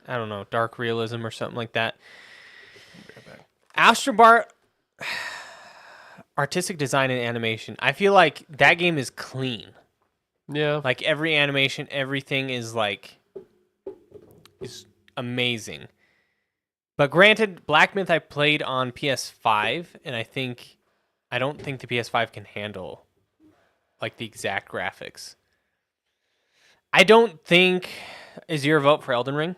[SPEAKER 2] I don't know, dark realism or something like that. Astrobot, artistic design and animation. I feel like that game is clean.
[SPEAKER 3] Yeah.
[SPEAKER 2] Like every animation, everything is amazing. But granted, Black Myth I played on PS5, and I don't think the PS5 can handle like the exact graphics. I don't think is your vote for Elden Ring,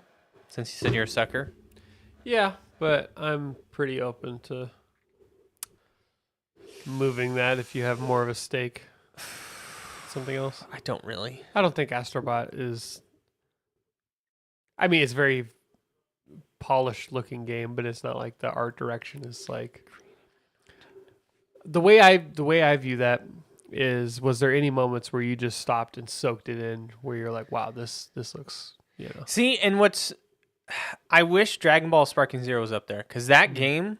[SPEAKER 2] since you said you're a sucker.
[SPEAKER 3] Yeah. but I'm pretty open to moving that if you have more of a stake. Something else.
[SPEAKER 2] I don't really.
[SPEAKER 3] I don't think Astrobot is. I mean, it's very polished looking game, but it's not like the art direction is like. The way I view that is, was there any moments where you just stopped and soaked it in, where you're like, wow, this looks,
[SPEAKER 2] See, and I wish Dragon Ball Sparking Zero was up there, because that game,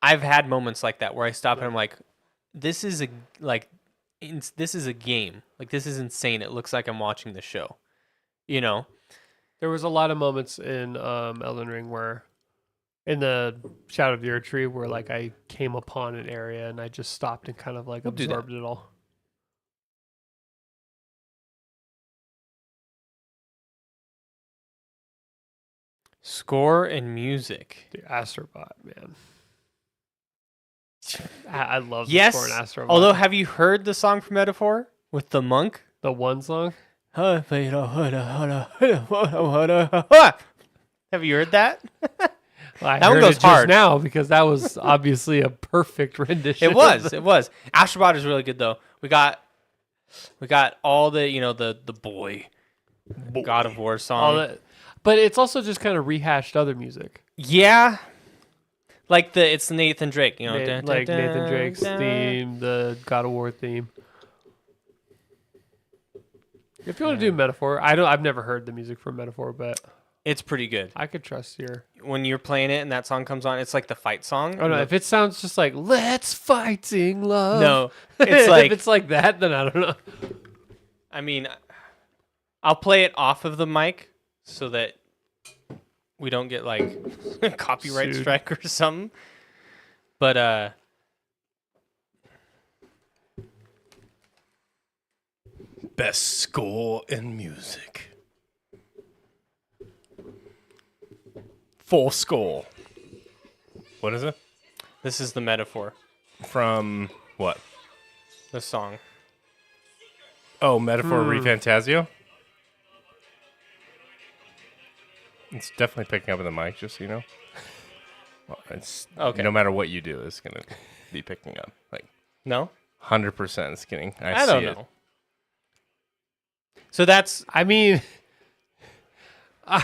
[SPEAKER 2] I've had moments like that where I stop and I'm like, this is a game. Like, this is insane. It looks like I'm watching the show.
[SPEAKER 3] There was a lot of moments in Elden Ring where, in the Shadow of the Earth Tree, where like I came upon an area and I just stopped and kind of like
[SPEAKER 2] We'll do that.
[SPEAKER 3] absorbed it all.
[SPEAKER 2] Score and music.
[SPEAKER 3] The Astrobot, man. I love the
[SPEAKER 2] Yes.
[SPEAKER 3] score in Astrobot.
[SPEAKER 2] Although, have you heard the song from Metaphor with the monk?
[SPEAKER 3] the one song,
[SPEAKER 2] Have you heard that?
[SPEAKER 3] I
[SPEAKER 2] That one
[SPEAKER 3] heard
[SPEAKER 2] goes
[SPEAKER 3] it just
[SPEAKER 2] hard.
[SPEAKER 3] now because that was obviously a perfect rendition.
[SPEAKER 2] It was. It was. Astrobot is really good though. We got all the the boy God of War song.
[SPEAKER 3] all that, but it's also just kind of rehashed other music,
[SPEAKER 2] Yeah. Like it's Nathan Drake,
[SPEAKER 3] like Nathan Drake's theme, the God of War theme. If you want to do Metaphor, I've never heard the music from Metaphor, but
[SPEAKER 2] It's pretty good.
[SPEAKER 3] I could trust your.
[SPEAKER 2] When you're playing it and that song comes on, it's like the fight song.
[SPEAKER 3] Oh no! If it sounds just like "Let's Fighting Love,"
[SPEAKER 2] No, it's like
[SPEAKER 3] if it's like that, then I don't know.
[SPEAKER 2] I mean, I'll play it off of the mic so that we don't get like copyright
[SPEAKER 3] Sued.
[SPEAKER 2] strike or something. But
[SPEAKER 1] Best score in music. Full score. What is it?
[SPEAKER 2] this is the Metaphor,
[SPEAKER 1] From what?
[SPEAKER 2] the song.
[SPEAKER 1] Oh, Metaphor Refantasio? It's definitely picking up in the mic, just so you know. Well, it's
[SPEAKER 2] Okay.
[SPEAKER 1] No matter what you do, it's gonna be picking up. Like
[SPEAKER 2] No,
[SPEAKER 1] 100% it's getting.
[SPEAKER 2] I
[SPEAKER 1] see
[SPEAKER 2] don't
[SPEAKER 1] it.
[SPEAKER 2] know. So that's
[SPEAKER 3] I mean,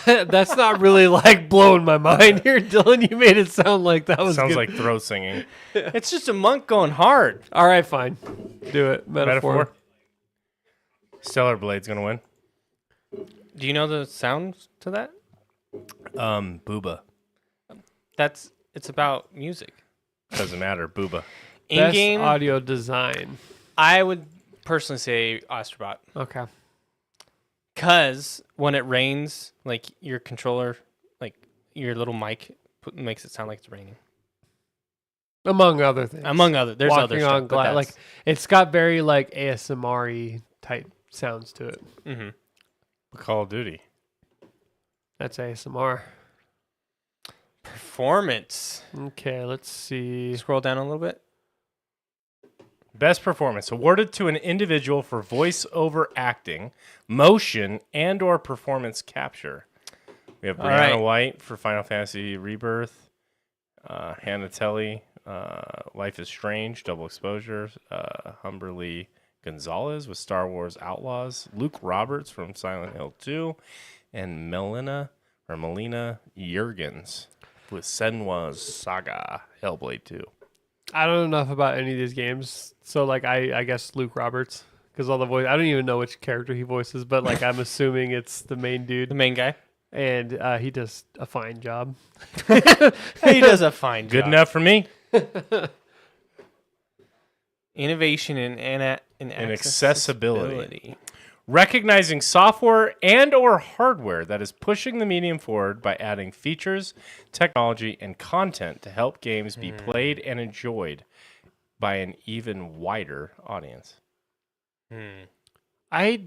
[SPEAKER 3] that's not really like blowing my mind here, Dylan. You made it sound like that was
[SPEAKER 1] Sounds
[SPEAKER 3] good.
[SPEAKER 1] like throat singing.
[SPEAKER 2] it's just a monk going hard.
[SPEAKER 3] All right, fine, do it. Metaphor.
[SPEAKER 1] Metaphor. Stellar Blade's gonna win.
[SPEAKER 2] Do you know the sound to that?
[SPEAKER 1] Booba.
[SPEAKER 2] It's about music.
[SPEAKER 1] Doesn't matter. Booba.
[SPEAKER 2] In
[SPEAKER 3] Best
[SPEAKER 2] game,
[SPEAKER 3] audio design.
[SPEAKER 2] I would personally say Astrobot.
[SPEAKER 3] Okay.
[SPEAKER 2] Because when it rains, like your controller, like your little mic makes it sound like it's raining.
[SPEAKER 3] Among other things.
[SPEAKER 2] There's
[SPEAKER 3] Walking
[SPEAKER 2] other stuff.
[SPEAKER 3] on glass. Like it's got very like ASMR-y type sounds to it.
[SPEAKER 2] Mm-hmm.
[SPEAKER 1] Call of Duty.
[SPEAKER 3] That's ASMR.
[SPEAKER 2] Performance.
[SPEAKER 3] Okay, let's see.
[SPEAKER 2] Scroll down a little bit.
[SPEAKER 1] Best performance awarded to an individual for voice-over acting, motion, and/or performance capture. We have
[SPEAKER 2] All
[SPEAKER 1] Brianna
[SPEAKER 2] right.
[SPEAKER 1] White for Final Fantasy Rebirth, Hannah Telly, Life is Strange, Double Exposure, Humberly Gonzalez with Star Wars Outlaws, Luke Roberts from Silent Hill 2, and Melina Jurgens with Senua's Saga, Hellblade 2.
[SPEAKER 3] I don't know enough about any of these games, so like I guess Luke Roberts, because all the voice. I don't even know which character he voices, but like I'm assuming it's the main
[SPEAKER 2] The
[SPEAKER 3] dude,
[SPEAKER 2] main guy.
[SPEAKER 3] and he does a fine job.
[SPEAKER 2] He does a fine
[SPEAKER 1] Good
[SPEAKER 2] job.
[SPEAKER 1] enough for me.
[SPEAKER 2] Innovation and
[SPEAKER 1] accessibility. Recognizing software and/or hardware that is pushing the medium forward by adding features, technology, and content to help games be played and enjoyed by an even wider audience.
[SPEAKER 3] I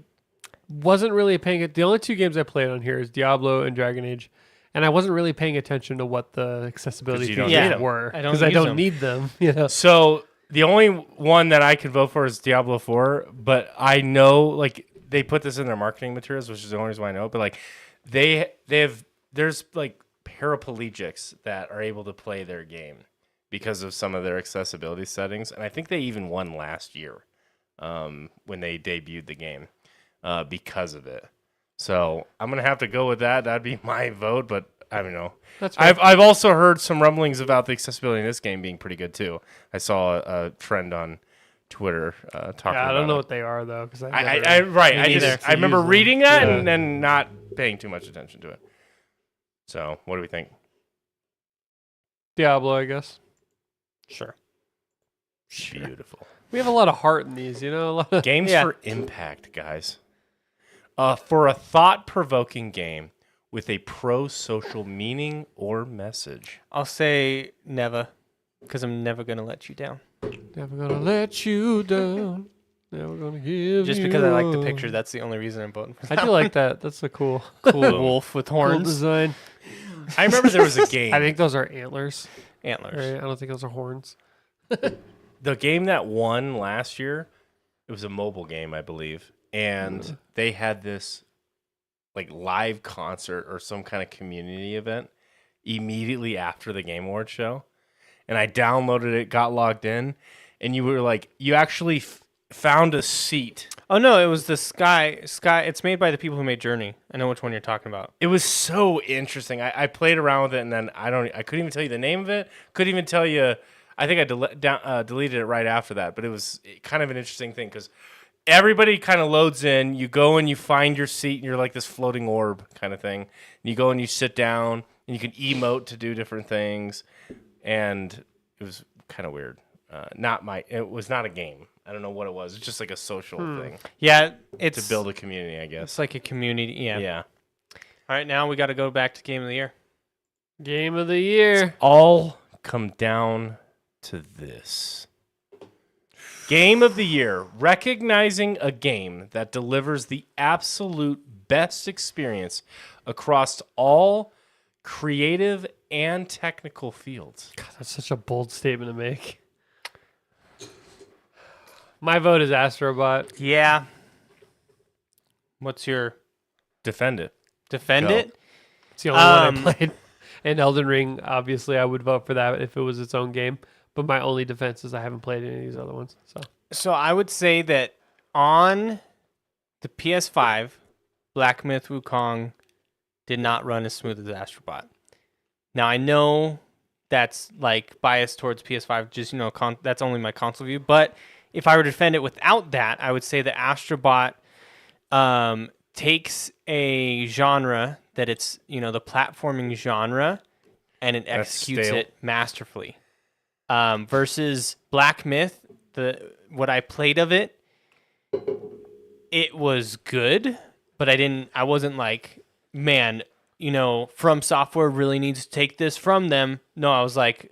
[SPEAKER 3] wasn't really paying it. The only two games I played on here is Diablo and Dragon Age, and I wasn't really paying attention to what the accessibility
[SPEAKER 1] 'Cause you don't
[SPEAKER 3] features
[SPEAKER 2] need them.
[SPEAKER 3] were
[SPEAKER 2] I don't
[SPEAKER 3] because I
[SPEAKER 2] use
[SPEAKER 3] don't
[SPEAKER 2] them.
[SPEAKER 3] need them. You know.
[SPEAKER 1] So the only one that I can vote for is Diablo 4, but I know like they put this in their marketing materials, which is the only reason why I know. But like they have there's like paraplegics that are able to play their game because of some of their accessibility settings, and I think they even won last year when they debuted the game because of it. So I'm gonna have to go with that. That'd be my vote, but I don't know.
[SPEAKER 3] That's right.
[SPEAKER 1] I've also heard some rumblings about the accessibility in this game being pretty good too. I saw a trend on Twitter talking about
[SPEAKER 3] I don't know
[SPEAKER 1] it.
[SPEAKER 3] what they are though, because
[SPEAKER 1] I remember
[SPEAKER 3] use
[SPEAKER 1] reading
[SPEAKER 3] them.
[SPEAKER 1] that
[SPEAKER 3] Yeah.
[SPEAKER 1] and then not paying too much attention to it. So, what do we think?
[SPEAKER 3] Diablo, I guess.
[SPEAKER 2] Sure.
[SPEAKER 1] Beautiful.
[SPEAKER 3] We have a lot of heart in these, you know. A lot of,
[SPEAKER 1] Games
[SPEAKER 2] Yeah.
[SPEAKER 1] for impact, guys. For a thought-provoking game with a pro-social meaning or message.
[SPEAKER 2] I'll say never, because I'm never gonna let you down.
[SPEAKER 3] never gonna let you down. Never gonna give
[SPEAKER 2] Just
[SPEAKER 3] you
[SPEAKER 2] because I like the
[SPEAKER 3] up.
[SPEAKER 2] picture, that's the only reason I'm voting for
[SPEAKER 3] I
[SPEAKER 2] that.
[SPEAKER 3] do like that. That's a cool,
[SPEAKER 2] Cool wolf with
[SPEAKER 3] cool
[SPEAKER 2] horns,
[SPEAKER 3] design.
[SPEAKER 1] I remember there was a game.
[SPEAKER 3] I think those are antlers.
[SPEAKER 2] antlers.
[SPEAKER 3] Right? I don't think those are horns.
[SPEAKER 1] The game that won last year, it was a mobile game, I believe, and they had this like live concert or some kind of community event immediately after the Game Awards show, and I downloaded it, got logged in, and you were like, you actually found a seat.
[SPEAKER 2] Oh no, it was the Sky. It's made by the people who made Journey. I know which one you're talking about.
[SPEAKER 1] It was so interesting. I played around with it, and then I couldn't even tell you the name of it. Couldn't even tell you. I think I deleted it right after that. But it was kind of an interesting thing because everybody kind of loads in. You go and you find your seat, and you're like this floating orb kind of thing. And you go and you sit down, and you can emote to do different things. And it was kind of weird. It was not a game. I don't know what it was. It's just like a social thing
[SPEAKER 2] Yeah, it's
[SPEAKER 1] to build a community, I guess.
[SPEAKER 2] It's like a community. Yeah.
[SPEAKER 1] Yeah.
[SPEAKER 2] All right, now we got to go back to Game of the Year.
[SPEAKER 3] Game of the year.
[SPEAKER 1] All come down to this. Game of the Year, recognizing a game that delivers the absolute best experience across all creative and technical fields.
[SPEAKER 3] God, that's such a bold statement to make. My vote is Astrobot.
[SPEAKER 2] Yeah. What's your
[SPEAKER 1] Defend it.
[SPEAKER 2] defend
[SPEAKER 1] Go.
[SPEAKER 2] it?
[SPEAKER 3] It's the only one
[SPEAKER 2] Um,
[SPEAKER 3] I played. And Elden Ring, obviously, I would vote for that if it was its own game. But my only defense is I haven't played any of these other ones.
[SPEAKER 2] So I would say that on the PS5, Black Myth Wukong did not run as smooth as Astrobot. Now I know that's like biased towards PS5, just that's only my console view. But if I were to defend it without that, I would say that Astrobot takes a genre that it's the platforming genre, and it
[SPEAKER 1] That's
[SPEAKER 2] executes
[SPEAKER 1] stale.
[SPEAKER 2] it masterfully. Versus Black Myth, what I played of it, it was good, but I wasn't like, man, From Software really needs to take this from them. No, I was like,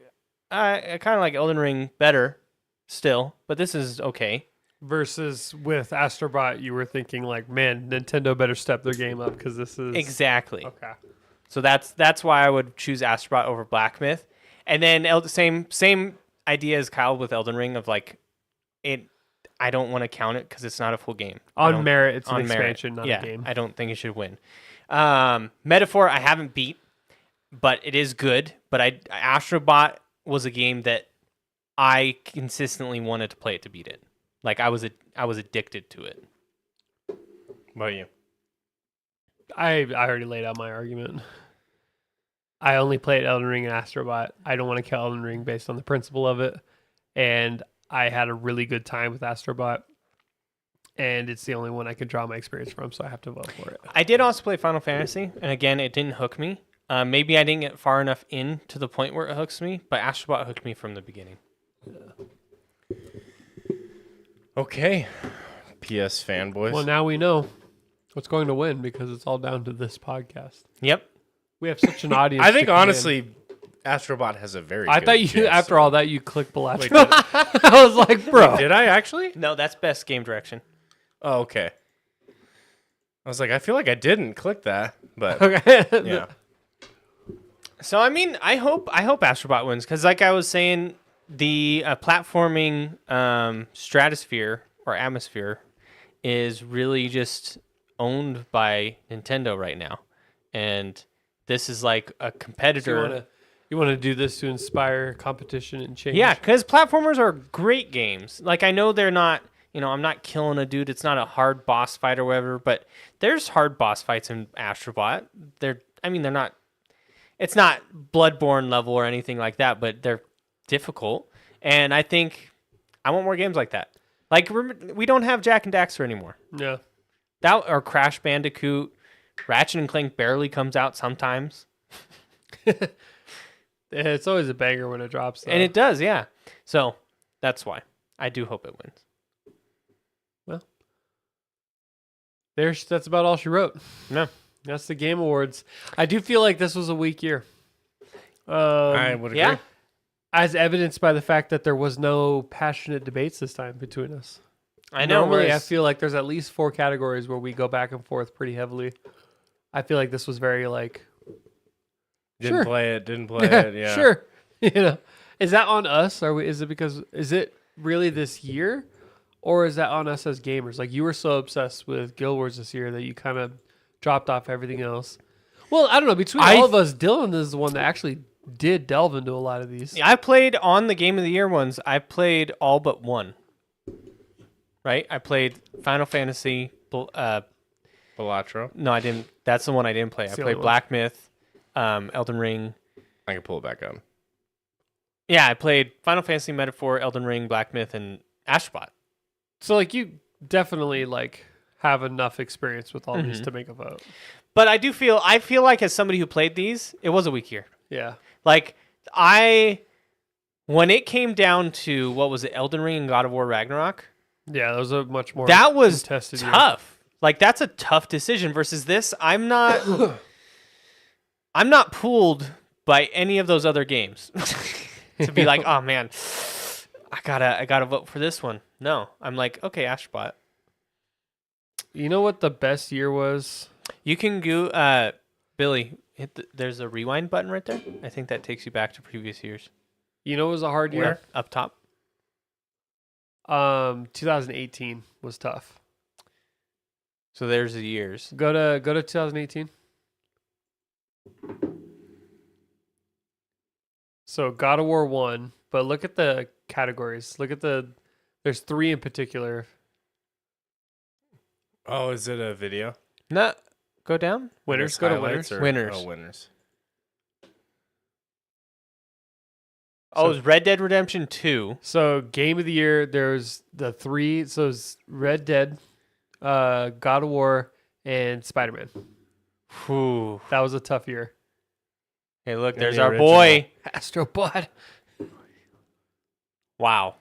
[SPEAKER 2] I kind of like Elden Ring better still, but this is okay.
[SPEAKER 3] Versus with Astrobot, you were thinking like, man, Nintendo better step their game up because this is
[SPEAKER 2] Exactly.
[SPEAKER 3] okay.
[SPEAKER 2] So that's why I would choose Astrobot over Black Myth. And then same idea as Kyle with Elden Ring of like it. I don't want to count it because it's not a full game. I
[SPEAKER 3] On
[SPEAKER 2] don't-
[SPEAKER 3] merit, it's an
[SPEAKER 2] on merit.
[SPEAKER 3] expansion, not
[SPEAKER 2] Yeah,
[SPEAKER 3] a game.
[SPEAKER 2] I don't think it should win. Metaphor, I haven't beat, but it is good. But Astrobot was a game that I consistently wanted to play it to beat it. Like I was addicted to it.
[SPEAKER 1] What about you?
[SPEAKER 3] I already laid out my argument. I only played Elden Ring and Astrobot. I don't want to kill Elden Ring based on the principle of it. And I had a really good time with Astrobot. And it's the only one I could draw my experience from, so I have to vote for it.
[SPEAKER 2] I did also play Final Fantasy, and again, it didn't hook me. Maybe I didn't get far enough in to the point where it hooks me, but Astrobot hooked me from the beginning.
[SPEAKER 1] Okay. PS fanboys.
[SPEAKER 3] Well, now we know what's going to win because it's all down to this podcast.
[SPEAKER 2] Yep.
[SPEAKER 3] We have such an audience.
[SPEAKER 1] I
[SPEAKER 3] to
[SPEAKER 1] think
[SPEAKER 3] come in.
[SPEAKER 1] honestly, Astrobot has a very.
[SPEAKER 3] I
[SPEAKER 1] good
[SPEAKER 3] thought you,
[SPEAKER 1] chance
[SPEAKER 3] after
[SPEAKER 1] to-
[SPEAKER 3] all that, you clicked
[SPEAKER 1] Wait,
[SPEAKER 3] Bellatrix. I was like, bro.
[SPEAKER 1] did I actually?
[SPEAKER 2] No, that's best game direction.
[SPEAKER 1] Oh, okay. I was like, I feel like I didn't click that, but
[SPEAKER 3] Okay.
[SPEAKER 1] yeah.
[SPEAKER 2] So I mean, I hope Astrobot wins because, like I was saying, the platforming stratosphere or atmosphere is really just owned by Nintendo right now, and this is like a
[SPEAKER 3] So
[SPEAKER 2] competitor.
[SPEAKER 3] you want to do this to inspire competition and change.
[SPEAKER 2] Yeah, because platformers are great games. Like, I know they're not, I'm not killing a dude. It's not a hard boss fight or whatever, but there's hard boss fights in Astrobot. They're not, it's not Bloodborne level or anything like that, but they're difficult. And I think I want more games like that. Like, we don't have Jack and Daxter anymore.
[SPEAKER 3] Yeah.
[SPEAKER 2] That or Crash Bandicoot, Ratchet and Clank barely comes out sometimes.
[SPEAKER 3] It's always a banger when it drops. Though.
[SPEAKER 2] And it does, yeah. So that's why I do hope it wins.
[SPEAKER 3] That's about all she wrote.
[SPEAKER 2] No.
[SPEAKER 3] That's the Game Awards. I do feel like this was a weak year.
[SPEAKER 1] I would agree.
[SPEAKER 2] Yeah.
[SPEAKER 3] As evidenced by the fact that there was no passionate debates this time between us.
[SPEAKER 2] I know.
[SPEAKER 3] Normally, I
[SPEAKER 2] whereas-
[SPEAKER 3] feel like there's at least 4 categories where we go back and forth pretty heavily. I feel like this was very like,
[SPEAKER 1] Didn't
[SPEAKER 3] Sure.
[SPEAKER 1] play it. Didn't play it. Yeah.
[SPEAKER 3] sure. Is that on us? Is it really this year, or is that on us as gamers? Like, you were so obsessed with Guild Wars this year that you kind of dropped off everything else. Well, I don't know. Between all of us, Dylan is the one that actually did delve into a lot of these.
[SPEAKER 2] I played on the Game of the Year ones. I played all but one. Right? I played Final Fantasy.
[SPEAKER 1] Balatro.
[SPEAKER 2] No, I didn't. That's the one I didn't play. I
[SPEAKER 3] the
[SPEAKER 2] played
[SPEAKER 3] only one.
[SPEAKER 2] Black Myth, Elden Ring.
[SPEAKER 1] I can pull it back up.
[SPEAKER 2] Yeah, I played Final Fantasy, Metaphor, Elden Ring, Black Myth, and Astrobot.
[SPEAKER 3] So, like, you definitely like have enough experience with all these to make a vote.
[SPEAKER 2] But I feel like as somebody who played these, it was a weak year.
[SPEAKER 3] Yeah.
[SPEAKER 2] Like, when it came down to, what was it, Elden Ring and God of War Ragnarok?
[SPEAKER 3] Yeah, that was a much more
[SPEAKER 2] That was
[SPEAKER 3] contested year.
[SPEAKER 2] tough. Like, that's a tough decision versus this. I'm not pooled by any of those other games to be like, oh man, I gotta vote for this one. No, I'm like, okay, Astrobot.
[SPEAKER 3] You know what the best year was?
[SPEAKER 2] You can go, Billy. There's a rewind button right there. I think that takes you back to previous years.
[SPEAKER 3] You know what was a hard year?
[SPEAKER 2] Up top.
[SPEAKER 3] 2018 was tough.
[SPEAKER 2] So there's the years.
[SPEAKER 3] Go to 2018. So God of War 1, but look at the categories. There's 3 in particular.
[SPEAKER 1] Oh, is it a video?
[SPEAKER 2] No, go down.
[SPEAKER 3] Winners,
[SPEAKER 1] Just
[SPEAKER 3] go to
[SPEAKER 1] highlights
[SPEAKER 3] winners.
[SPEAKER 1] or-
[SPEAKER 2] Winners.
[SPEAKER 1] Oh, winners.
[SPEAKER 2] Oh, it was Red Dead Redemption 2.
[SPEAKER 3] So game of the year, there's the 3. So it's Red Dead, God of War, and Spider-Man.
[SPEAKER 2] Whew.
[SPEAKER 3] That was a tough year.
[SPEAKER 2] Hey, look,
[SPEAKER 1] And
[SPEAKER 2] there's
[SPEAKER 1] the
[SPEAKER 2] our
[SPEAKER 1] original.
[SPEAKER 2] boy.
[SPEAKER 3] Astrobot.
[SPEAKER 2] Wow.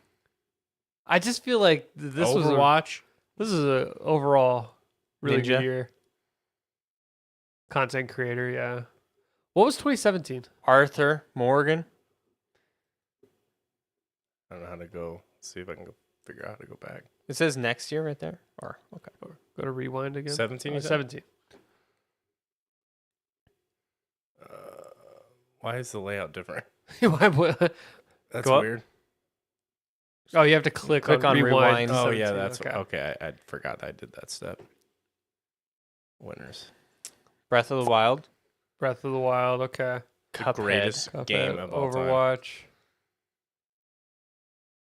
[SPEAKER 3] I just feel like this was
[SPEAKER 1] Overwatch.
[SPEAKER 3] this is a overall really
[SPEAKER 2] Ninja.
[SPEAKER 3] good year. Content creator, yeah. What was 2017?
[SPEAKER 2] Arthur Morgan.
[SPEAKER 1] I don't know how to go. See if I can go figure out how to go back.
[SPEAKER 2] It says next year right there. Or okay.
[SPEAKER 3] Go to rewind again.
[SPEAKER 1] 17. You said?
[SPEAKER 3] 17.
[SPEAKER 1] Why is the layout different?
[SPEAKER 3] Why-
[SPEAKER 1] That's
[SPEAKER 2] Go up.
[SPEAKER 1] weird.
[SPEAKER 3] oh, you have to click
[SPEAKER 2] Click
[SPEAKER 3] on
[SPEAKER 2] on
[SPEAKER 3] rewind.
[SPEAKER 2] rewind.
[SPEAKER 3] to
[SPEAKER 1] Oh yeah,
[SPEAKER 3] 17,
[SPEAKER 1] that's
[SPEAKER 3] okay.
[SPEAKER 1] okay. I forgot I did that step. Winners.
[SPEAKER 2] Breath of the Wild.
[SPEAKER 3] Breath of the Wild. Okay.
[SPEAKER 1] The
[SPEAKER 2] Cuphead.
[SPEAKER 1] greatest
[SPEAKER 3] Cuphead,
[SPEAKER 1] game of all time.
[SPEAKER 3] Overwatch.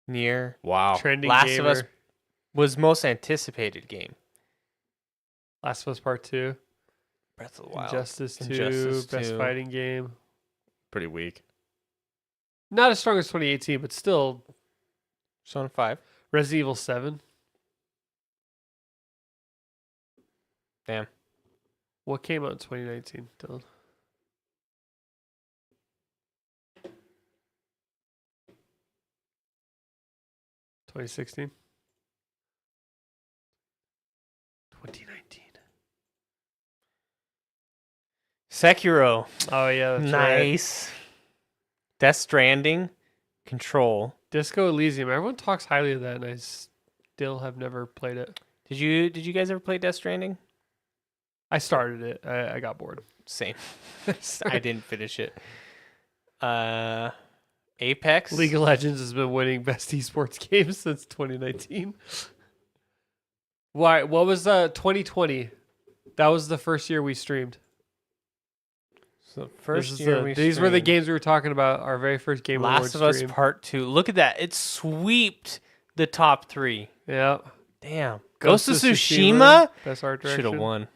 [SPEAKER 2] Nier.
[SPEAKER 1] Wow.
[SPEAKER 3] Trending
[SPEAKER 2] Last
[SPEAKER 3] gamer.
[SPEAKER 2] of Us was most anticipated game.
[SPEAKER 3] Last of Us Part 2.
[SPEAKER 2] Breath of the Wild.
[SPEAKER 3] Injustice 2.
[SPEAKER 2] Injustice
[SPEAKER 3] Best
[SPEAKER 2] 2.
[SPEAKER 3] fighting game.
[SPEAKER 1] Pretty weak.
[SPEAKER 3] Not as strong as 2018, but still.
[SPEAKER 2] Persona 5.
[SPEAKER 3] Resident Evil 7.
[SPEAKER 2] Damn.
[SPEAKER 3] What came out in 2019, Dylan? (2016) 2019.
[SPEAKER 2] Sekiro.
[SPEAKER 3] Oh yeah, that's right.
[SPEAKER 2] Nice. Death Stranding. Control.
[SPEAKER 3] Disco Elysium. Everyone talks highly of that, and I still have never played it.
[SPEAKER 2] Did you guys ever play Death Stranding?
[SPEAKER 3] I started it. I got bored.
[SPEAKER 2] Same. I didn't finish it. Apex.
[SPEAKER 3] League of Legends has been winning best esports games since 2019. Why? What was 2020? That was the first year we streamed.
[SPEAKER 2] So
[SPEAKER 3] This
[SPEAKER 2] first
[SPEAKER 3] is
[SPEAKER 2] year we
[SPEAKER 3] these were the
[SPEAKER 2] streamed
[SPEAKER 3] games we were talking about. Our very first Game
[SPEAKER 2] Last
[SPEAKER 3] Awards
[SPEAKER 2] of Us
[SPEAKER 3] stream.
[SPEAKER 2] Part 2. Look at that. It sweeped the top 3.
[SPEAKER 3] Yeah.
[SPEAKER 2] Damn. Ghost of Tsushima
[SPEAKER 3] Best art
[SPEAKER 2] should
[SPEAKER 3] direction.
[SPEAKER 2] have won.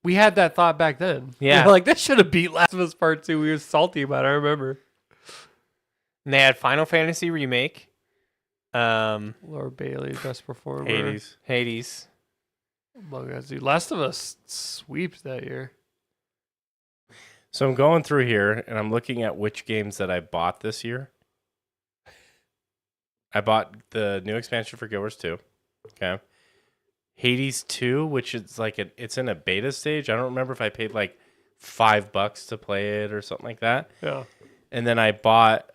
[SPEAKER 3] We had that thought back then.
[SPEAKER 2] Yeah.
[SPEAKER 3] We were like, this should have beat Last of Us Part 2. We were salty about it, I remember.
[SPEAKER 2] And they had Final Fantasy Remake.
[SPEAKER 3] Laura Bailey, best performer.
[SPEAKER 1] Hades.
[SPEAKER 3] Among Us, dude. Last of Us sweeps that year.
[SPEAKER 1] So I'm going through here and I'm looking at which games that I bought this year. I bought the new expansion for Guild Wars 2. Okay. Hades 2, which is like it's in a beta stage. I don't remember if I paid like $5 to play it or something like that.
[SPEAKER 3] Yeah.
[SPEAKER 1] And then I bought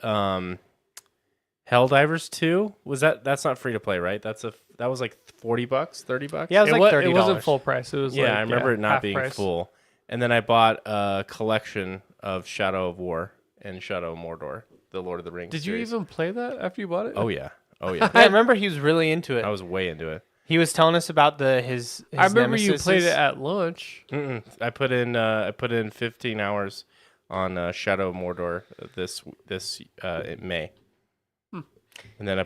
[SPEAKER 1] Helldivers 2. That's not free to play, right? That was like $40, $30.
[SPEAKER 2] Yeah, it was like $30.
[SPEAKER 3] It wasn't full price. It was
[SPEAKER 1] Yeah,
[SPEAKER 3] like,
[SPEAKER 1] I remember it not
[SPEAKER 3] half
[SPEAKER 1] being
[SPEAKER 3] price.
[SPEAKER 1] full. And then I bought a collection of Shadow of War and Shadow of Mordor, the Lord of the Rings.
[SPEAKER 3] Did you
[SPEAKER 1] series.
[SPEAKER 3] even play that after you bought it?
[SPEAKER 1] Oh yeah. Oh yeah.
[SPEAKER 2] I remember he was really into it.
[SPEAKER 1] I was way into it.
[SPEAKER 2] He was telling us about his
[SPEAKER 3] I remember you
[SPEAKER 2] nemesis.
[SPEAKER 3] played it at lunch.
[SPEAKER 1] I put in 15 hours on Shadow of Mordor this in May. And then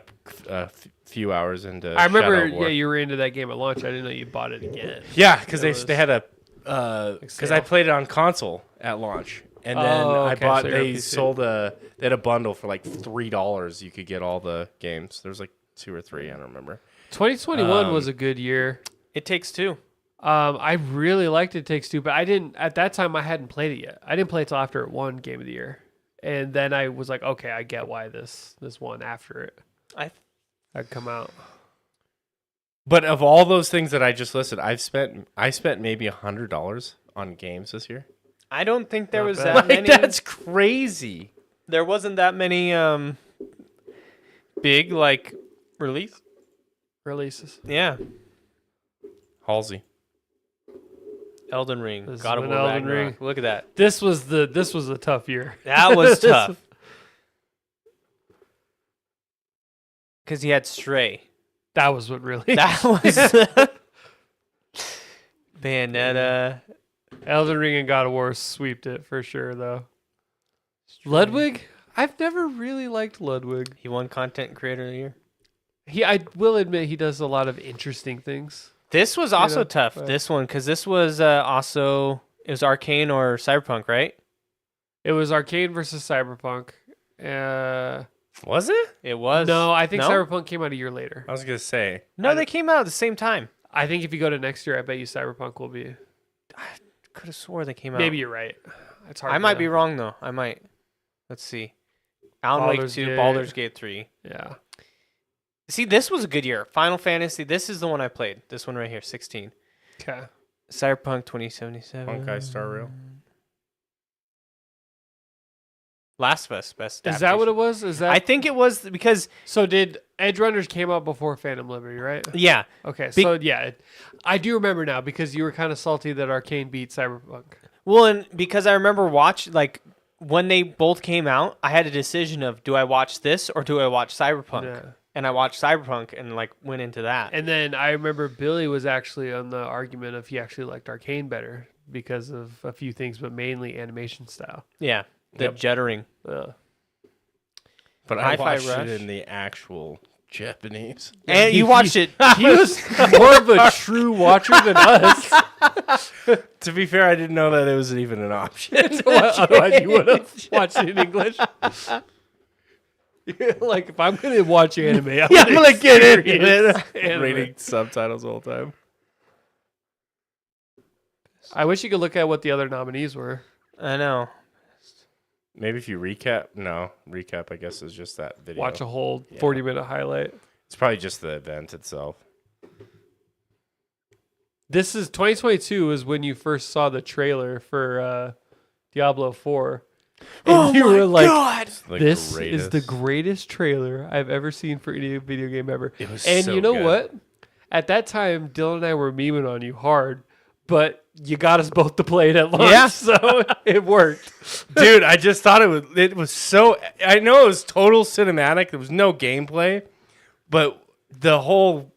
[SPEAKER 1] a few hours into
[SPEAKER 3] I remember,
[SPEAKER 1] Shadow of War.
[SPEAKER 3] yeah, you were into that game at lunch. I didn't know you bought it again.
[SPEAKER 1] Yeah, because
[SPEAKER 3] It was
[SPEAKER 1] they had a because I
[SPEAKER 3] sale.
[SPEAKER 1] played it on console at launch, and then
[SPEAKER 3] Oh,
[SPEAKER 1] I
[SPEAKER 3] okay,
[SPEAKER 1] bought.
[SPEAKER 3] so you're a
[SPEAKER 1] They
[SPEAKER 3] PC.
[SPEAKER 1] sold they had a bundle for like $3. You could get all the games. There was like 2 or 3. I don't remember.
[SPEAKER 3] 2021 was a good year.
[SPEAKER 2] It Takes Two.
[SPEAKER 3] I really liked It Takes Two, but I didn't at that time. I hadn't played it yet. I didn't play it till after it won Game of the Year, and then I was like, okay, I get why this won after it. I'd come out.
[SPEAKER 1] But of all those things that I just listed, I spent maybe $100 on games this year.
[SPEAKER 2] I don't think there
[SPEAKER 3] Not
[SPEAKER 2] was
[SPEAKER 3] bad.
[SPEAKER 2] that
[SPEAKER 1] Like
[SPEAKER 2] many.
[SPEAKER 1] that's crazy.
[SPEAKER 2] There wasn't that many big like
[SPEAKER 3] Releases.
[SPEAKER 2] Yeah.
[SPEAKER 1] Halsey.
[SPEAKER 2] Elden Ring.
[SPEAKER 3] This is
[SPEAKER 2] God of
[SPEAKER 3] when
[SPEAKER 2] War
[SPEAKER 3] Elden
[SPEAKER 2] Ragnarok.
[SPEAKER 3] Ring-
[SPEAKER 2] Look at that.
[SPEAKER 3] This was a tough year.
[SPEAKER 2] That was
[SPEAKER 3] This
[SPEAKER 2] tough. Because he had Stray.
[SPEAKER 3] That was what really.
[SPEAKER 2] That was Bayonetta.
[SPEAKER 3] Elden Ring and God of War sweeped it for sure, though. Ludwig? I've never really liked Ludwig.
[SPEAKER 2] He won Content Creator of the Year.
[SPEAKER 3] I will admit he does a lot of interesting things.
[SPEAKER 2] This was also
[SPEAKER 3] know,
[SPEAKER 2] tough.
[SPEAKER 3] but-
[SPEAKER 2] This one, because this was also it was Arcane or Cyberpunk, right?
[SPEAKER 3] It was Arcane versus Cyberpunk.
[SPEAKER 1] Was it?
[SPEAKER 2] It was.
[SPEAKER 3] No, I think
[SPEAKER 2] No?
[SPEAKER 3] Cyberpunk came out a year later.
[SPEAKER 1] I was gonna say.
[SPEAKER 2] No, they came out at the same time.
[SPEAKER 3] I think if you go to next year, I bet you Cyberpunk will be.
[SPEAKER 2] Could have swore they came out.
[SPEAKER 3] Maybe you're right. It's hard.
[SPEAKER 2] I
[SPEAKER 3] to
[SPEAKER 2] might
[SPEAKER 3] know.
[SPEAKER 2] be wrong though. I might. Let's see. Alan Wake
[SPEAKER 3] Baldur's
[SPEAKER 2] 2,
[SPEAKER 3] Gate.
[SPEAKER 2] Baldur's Gate 3.
[SPEAKER 3] Yeah.
[SPEAKER 2] See, this was a good year. Final Fantasy. This is the one I played. This one right here, 16.
[SPEAKER 3] Okay.
[SPEAKER 2] Cyberpunk 2077.
[SPEAKER 1] Honkai Star Rail.
[SPEAKER 2] Last of Us, best.
[SPEAKER 3] Is that what it was? Is that
[SPEAKER 2] I think it was because
[SPEAKER 3] so? Did Edge Runners came out before Phantom Liberty, right?
[SPEAKER 2] yeah,
[SPEAKER 3] Okay,
[SPEAKER 2] Be-
[SPEAKER 3] so yeah, I do remember now because you were kind of salty that Arcane beat Cyberpunk.
[SPEAKER 2] well, and because I remember when they both came out, I had a decision of do I watch this or do I watch Cyberpunk,
[SPEAKER 3] Yeah.
[SPEAKER 2] and I watched Cyberpunk and went into that.
[SPEAKER 3] And then I remember Billy was actually on the argument of he actually liked Arcane better because of a few things, but mainly animation style.
[SPEAKER 2] Yeah, the
[SPEAKER 1] Yep.
[SPEAKER 2] juddering.
[SPEAKER 1] But I
[SPEAKER 2] Hi-Fi
[SPEAKER 1] watched
[SPEAKER 2] Rush.
[SPEAKER 1] it in the actual Japanese.
[SPEAKER 2] And you watched it.
[SPEAKER 3] He was more of a true watcher than us.
[SPEAKER 1] To be fair, I didn't know that it was even an option.
[SPEAKER 3] Otherwise, you would have watched it in English. Like, if I'm going to watch anime, I'm
[SPEAKER 1] gonna get into
[SPEAKER 3] experience
[SPEAKER 1] it.
[SPEAKER 3] anime.
[SPEAKER 1] Reading subtitles the whole time.
[SPEAKER 3] I wish you could look at what the other nominees were.
[SPEAKER 2] I know.
[SPEAKER 1] Maybe if you recap. No, recap. I guess is just that video.
[SPEAKER 3] Watch a whole 40-minute highlight.
[SPEAKER 1] It's probably just the event itself.
[SPEAKER 3] This is 2022 is when you first saw the trailer for Diablo 4. And you were like,
[SPEAKER 1] It's the
[SPEAKER 3] this
[SPEAKER 1] greatest.
[SPEAKER 3] is the greatest trailer I've ever seen for any video game ever.
[SPEAKER 1] It was
[SPEAKER 3] And
[SPEAKER 1] so
[SPEAKER 3] you know
[SPEAKER 1] good.
[SPEAKER 3] what? At that time, Dylan and I were memeing on you hard, but you got us both to play it at launch,
[SPEAKER 2] Yeah.
[SPEAKER 3] so it worked.
[SPEAKER 1] Dude, I just thought it was so. I know it was total cinematic. There was no gameplay, but the whole,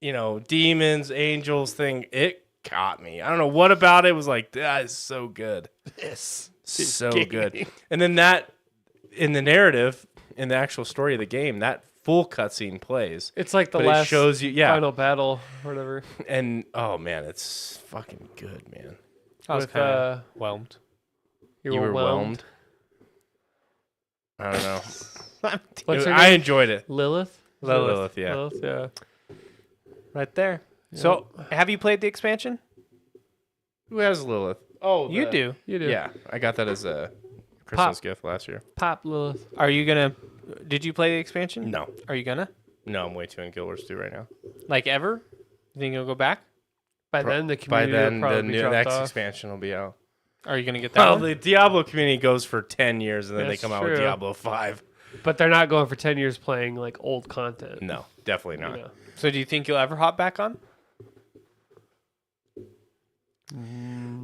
[SPEAKER 1] demons, angels thing, it caught me. I don't know what about it was like. That is so good. So
[SPEAKER 3] gaming.
[SPEAKER 1] good. And then that in the narrative, in the actual story of the game, that full cutscene plays.
[SPEAKER 3] It's like the
[SPEAKER 1] But
[SPEAKER 3] last
[SPEAKER 1] it shows you, yeah.
[SPEAKER 3] final battle or whatever.
[SPEAKER 1] And oh man, it's fucking good, man.
[SPEAKER 2] I was
[SPEAKER 3] with,
[SPEAKER 2] kind of whelmed.
[SPEAKER 1] You were whelmed. I don't know.
[SPEAKER 3] What's her
[SPEAKER 1] I
[SPEAKER 3] name?
[SPEAKER 1] enjoyed it.
[SPEAKER 3] Lilith?
[SPEAKER 1] Lilith, yeah.
[SPEAKER 3] Lilith, yeah.
[SPEAKER 2] Right there. So, have you played the expansion?
[SPEAKER 1] Who has Lilith? Oh,
[SPEAKER 2] You do.
[SPEAKER 3] You do.
[SPEAKER 1] Yeah, I got that as a Christmas gift last year.
[SPEAKER 3] Pop Lilith.
[SPEAKER 2] Are you gonna? Did you play the expansion?
[SPEAKER 1] No,
[SPEAKER 2] Are you gonna?
[SPEAKER 1] no, I'm way too in Guild Wars 2 right now.
[SPEAKER 2] Like ever? You think you'll go back?
[SPEAKER 3] By then, the
[SPEAKER 1] By
[SPEAKER 3] community
[SPEAKER 1] then,
[SPEAKER 3] will probably
[SPEAKER 1] the
[SPEAKER 3] be
[SPEAKER 1] new
[SPEAKER 3] dropped
[SPEAKER 1] next
[SPEAKER 3] off.
[SPEAKER 1] expansion will be out.
[SPEAKER 2] Are you gonna get that
[SPEAKER 1] Well,
[SPEAKER 2] one?
[SPEAKER 1] the Diablo community goes for 10 years, and then
[SPEAKER 3] That's
[SPEAKER 1] they come out with
[SPEAKER 3] true.
[SPEAKER 1] Diablo 5.
[SPEAKER 3] But they're not going for 10 years playing like old content.
[SPEAKER 1] No, definitely not.
[SPEAKER 3] You know.
[SPEAKER 2] So, do you think you'll ever hop back on?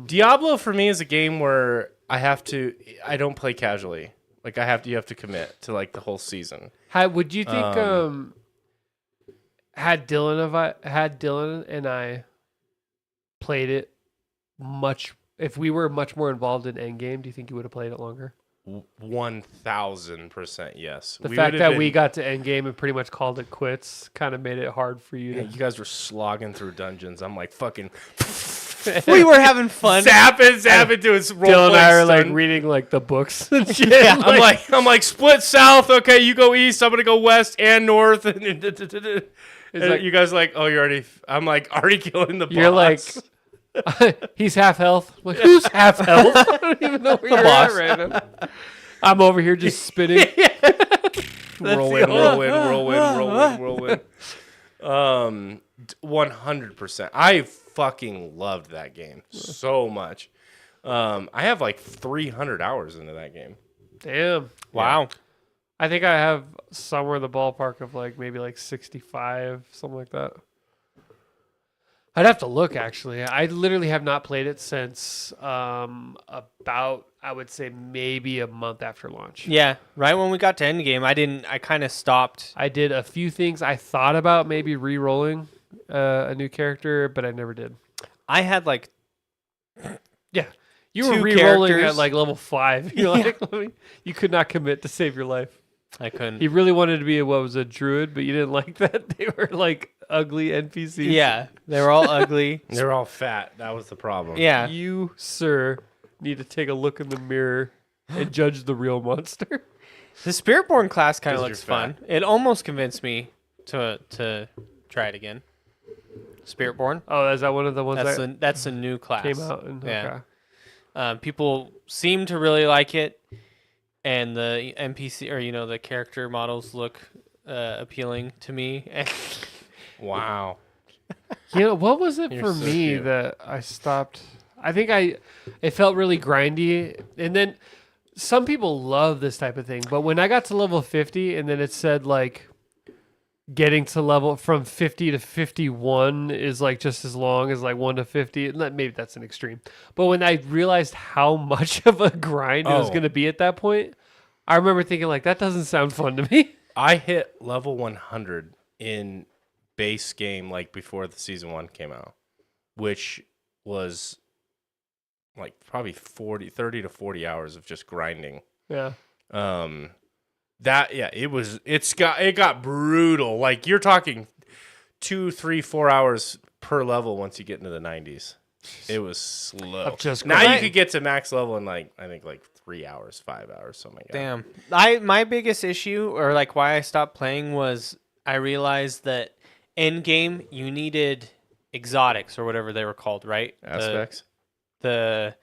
[SPEAKER 1] Diablo for me is a game where I don't play casually. Like you have to commit to like the whole season.
[SPEAKER 3] Would you think had Dylan and I played it if we were much more involved in Endgame, do you think you would have played it longer?
[SPEAKER 1] 1000% yes.
[SPEAKER 3] The
[SPEAKER 1] We
[SPEAKER 3] fact
[SPEAKER 1] would've
[SPEAKER 3] that
[SPEAKER 1] been-
[SPEAKER 3] we got to Endgame and pretty much called it quits kind of made it hard for you
[SPEAKER 1] Yeah,
[SPEAKER 3] to.
[SPEAKER 1] you guys were slogging through dungeons. I'm like fucking
[SPEAKER 2] We were having fun.
[SPEAKER 1] zapping to his role.
[SPEAKER 3] Dylan and I are like
[SPEAKER 1] son.
[SPEAKER 3] reading like the books and shit.
[SPEAKER 2] Yeah,
[SPEAKER 1] I'm like split south. Okay, you go east. I'm gonna go west and north. And
[SPEAKER 3] like-
[SPEAKER 1] you guys are like, oh, you're already. I'm like already killing the boss.
[SPEAKER 3] You're like, he's half health. I'm like, who's half health? I don't even know where you're
[SPEAKER 2] boss.
[SPEAKER 3] at right now. I'm over here just spinning.
[SPEAKER 1] whirlwind. 100%. I fucking loved that game so much. I have like 300 hours into that game.
[SPEAKER 3] Damn.
[SPEAKER 2] Wow.
[SPEAKER 3] I think I have somewhere in the ballpark of like maybe like 65, something like that. I'd have to look actually. I literally have not played it since about I would say maybe a month after launch.
[SPEAKER 2] Yeah. Right when we got to Endgame, I kind of stopped.
[SPEAKER 3] I did a few things. I thought about maybe re-rolling a new character, but I never did.
[SPEAKER 2] I had like
[SPEAKER 3] Yeah. You
[SPEAKER 2] Two
[SPEAKER 3] were re-rolling
[SPEAKER 2] characters.
[SPEAKER 3] at like level 5. You're like, you could not commit to save your life.
[SPEAKER 2] I couldn't.
[SPEAKER 3] He really wanted to be a druid, but you didn't like that. They were like ugly NPCs.
[SPEAKER 2] Yeah, they were all ugly.
[SPEAKER 1] They're all fat. That was the problem.
[SPEAKER 2] Yeah.
[SPEAKER 3] You, sir, need to take a look in the mirror and judge the real monster.
[SPEAKER 2] The Spiritborn class kind of
[SPEAKER 1] 'Cause
[SPEAKER 2] looks
[SPEAKER 1] you're
[SPEAKER 2] fun.
[SPEAKER 1] fat.
[SPEAKER 2] It almost convinced me to try it again. Spiritborn.
[SPEAKER 3] Oh, is that one of the ones that
[SPEAKER 2] That's a new class.
[SPEAKER 3] came out?
[SPEAKER 2] Yeah. People seem to really like it, and the NPC or the character models look appealing to me.
[SPEAKER 1] Wow.
[SPEAKER 3] What was it
[SPEAKER 1] You're
[SPEAKER 3] for
[SPEAKER 1] so
[SPEAKER 3] me
[SPEAKER 1] cute.
[SPEAKER 3] that I stopped? I think it felt really grindy. And then some people love this type of thing. But when I got to level 50 and then it said like getting to level from 50 to 51 is like just as long as like 1 to 50. And maybe that's an extreme. But when I realized how much of a grind it was
[SPEAKER 1] Oh.
[SPEAKER 3] going to be at that point, I remember thinking like, that doesn't sound fun to me.
[SPEAKER 1] I hit level 100 in base game like before the season 1 came out, which was like probably 30 to 40 hours of just grinding.
[SPEAKER 3] Yeah.
[SPEAKER 1] It got brutal. Like you're talking 2, 3, 4 hours per level once you get into the 90s. It was slow.
[SPEAKER 3] Of just
[SPEAKER 1] Now you
[SPEAKER 3] grinding.
[SPEAKER 1] could get to max level in like I think like 3 hours, 5 hours, something like that.
[SPEAKER 2] Damn. My biggest issue or like why I stopped playing was I realized that end game you needed exotics or whatever they were called, right?
[SPEAKER 1] Aspects.
[SPEAKER 2] The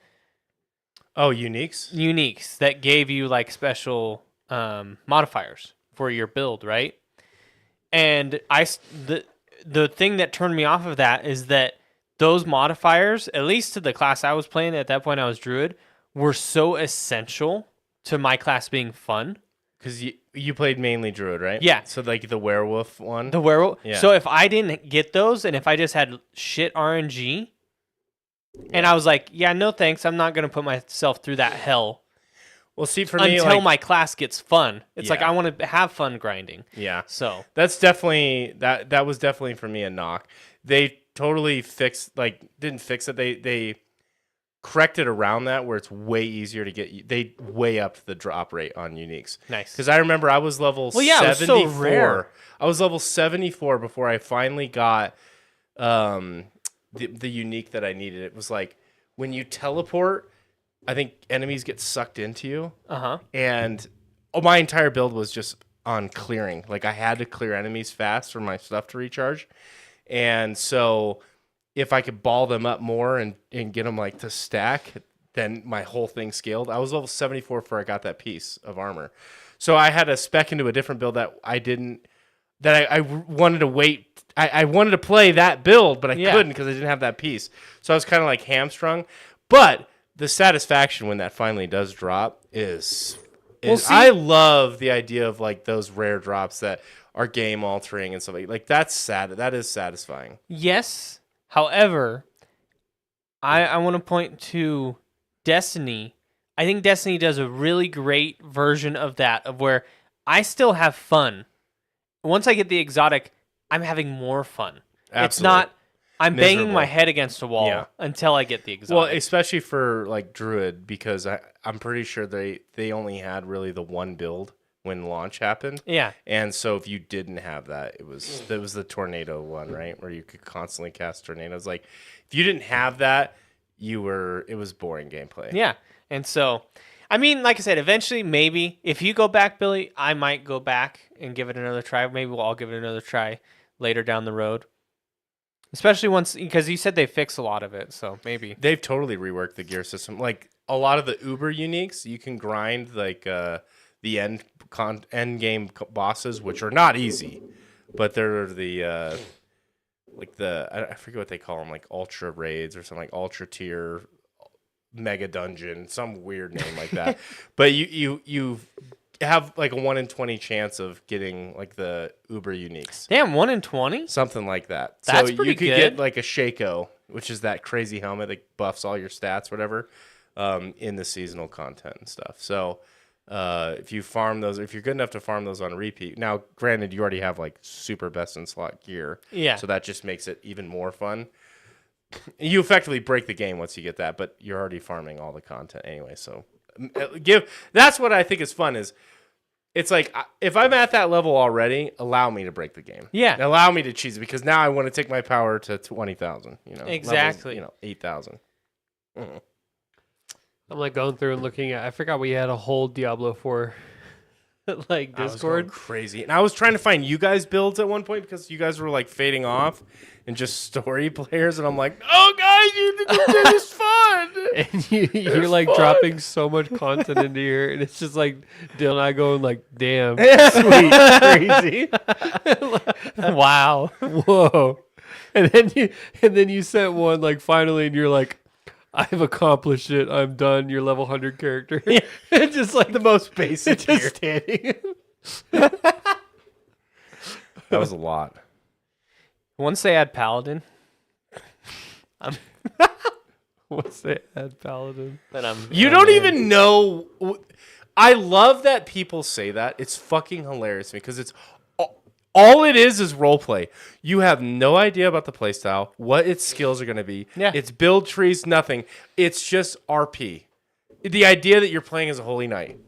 [SPEAKER 1] Uniques.
[SPEAKER 2] uniques that gave you like special modifiers for your build, right? And the thing that turned me off of that is that those modifiers, at least to the class I was playing at that point, I was druid, were so essential to my class being fun.
[SPEAKER 1] Because you played mainly druid, right?
[SPEAKER 2] Yeah.
[SPEAKER 1] So like the werewolf one.
[SPEAKER 2] The werewolf.
[SPEAKER 1] Yeah.
[SPEAKER 2] So if I didn't get those, and if I just had shit RNG, and I was like, yeah, no thanks, I'm not gonna put myself through that hell
[SPEAKER 1] Well, see, for me,
[SPEAKER 2] until
[SPEAKER 1] like,
[SPEAKER 2] my class gets fun. It's like
[SPEAKER 1] Yeah.
[SPEAKER 2] I want to have fun grinding.
[SPEAKER 1] yeah,
[SPEAKER 2] So
[SPEAKER 1] that's definitely that was definitely for me a knock. They totally didn't fix it. They corrected around that where it's way easier to get. They way upped the drop rate on uniques.
[SPEAKER 2] Nice.
[SPEAKER 1] Because I remember I was level
[SPEAKER 2] Well, yeah, it was
[SPEAKER 1] 74.
[SPEAKER 2] so rare.
[SPEAKER 1] I was level 74 before I finally got the unique that I needed. It was like when you teleport, I think enemies get sucked into you. And my entire build was just on clearing. Like I had to clear enemies fast for my stuff to recharge. And so if I could ball them up more and get them like to stack, then my whole thing scaled. I was level 74 before I got that piece of armor. So I had to spec into a different build that I wanted to wait. I wanted to play that build, but I couldn't because I didn't have that piece. So I was kind of like hamstrung. But the satisfaction when that finally does drop is I love the idea of like those rare drops that are game altering and stuff like that's sad. That is satisfying.
[SPEAKER 2] Yes. However, I want to point to Destiny. I think Destiny does a really great version of that, of where I still have fun. Once I get the exotic, I'm having more fun.
[SPEAKER 1] Absolutely.
[SPEAKER 2] It's not, I'm banging
[SPEAKER 1] Miserable.
[SPEAKER 2] my head against a wall until I get the exotic.
[SPEAKER 1] Well, especially for like Druid, because I'm pretty sure they only had really the one build when launch happened.
[SPEAKER 2] Yeah.
[SPEAKER 1] And so if you didn't have that, it was the tornado one, right? Where you could constantly cast tornadoes. Like if you didn't have that, it was boring gameplay.
[SPEAKER 2] Yeah. And so, I mean, like I said, eventually, maybe if you go back, Billy, I might go back and give it another try. Maybe we'll all give it another try later down the road. Especially once, because you said they fix a lot of it, so maybe.
[SPEAKER 1] They've totally reworked the gear system. Like a lot of the Uber uniques, you can grind like the end game bosses, which are not easy, but they're the I forget what they call them, like ultra raids or something, like ultra tier mega dungeon, some weird name like that. But you have like a 1 in 20 chance of getting like the Uber uniques.
[SPEAKER 2] Damn, 1 in 20?
[SPEAKER 1] Something like that.
[SPEAKER 2] That's
[SPEAKER 1] so
[SPEAKER 2] pretty
[SPEAKER 1] you could
[SPEAKER 2] good.
[SPEAKER 1] get like a Shaco, which is that crazy helmet that buffs all your stats, whatever, in the seasonal content and stuff. So if you farm those, if you're good enough to farm those on repeat. Now, granted, you already have like super best in slot gear.
[SPEAKER 2] Yeah.
[SPEAKER 1] So that just makes it even more fun. You effectively break the game once you get that, but you're already farming all the content anyway. So that's what I think is fun is it's like if I'm at that level already, allow me to break the game.
[SPEAKER 2] Yeah.
[SPEAKER 1] Allow me to cheese it because now I want to take my power to 20,000,
[SPEAKER 2] Exactly.
[SPEAKER 1] Levels, 8,000. Mm.
[SPEAKER 3] I'm like going through and looking at. I forgot we had a whole Diablo 4 like
[SPEAKER 1] I was going
[SPEAKER 3] Discord.
[SPEAKER 1] crazy. And I was trying to find you guys builds at one point because you guys were like fading off and just story players. And I'm like, oh, guys, this is fun.
[SPEAKER 3] And you're like dropping so much content into here, and it's just like Dylan and I going like, damn, sweet, crazy,
[SPEAKER 2] Wow.
[SPEAKER 3] whoa. And then you sent one like finally, and you're like, I've accomplished it. I'm done. You're level 100 character.
[SPEAKER 2] Yeah.
[SPEAKER 3] It's just like
[SPEAKER 1] The most basic
[SPEAKER 3] just
[SPEAKER 1] here.
[SPEAKER 3] standing.
[SPEAKER 1] That was a lot.
[SPEAKER 2] Once they add Paladin,
[SPEAKER 3] What's that? Add Paladin.
[SPEAKER 2] then I'm.
[SPEAKER 1] You don't even know. I love that people say that. It's fucking hilarious to me because it's all it is role play. You have no idea about the playstyle, what its skills are going to be.
[SPEAKER 2] Yeah.
[SPEAKER 1] It's build trees, nothing. It's just RP. The idea that you're playing as a holy knight,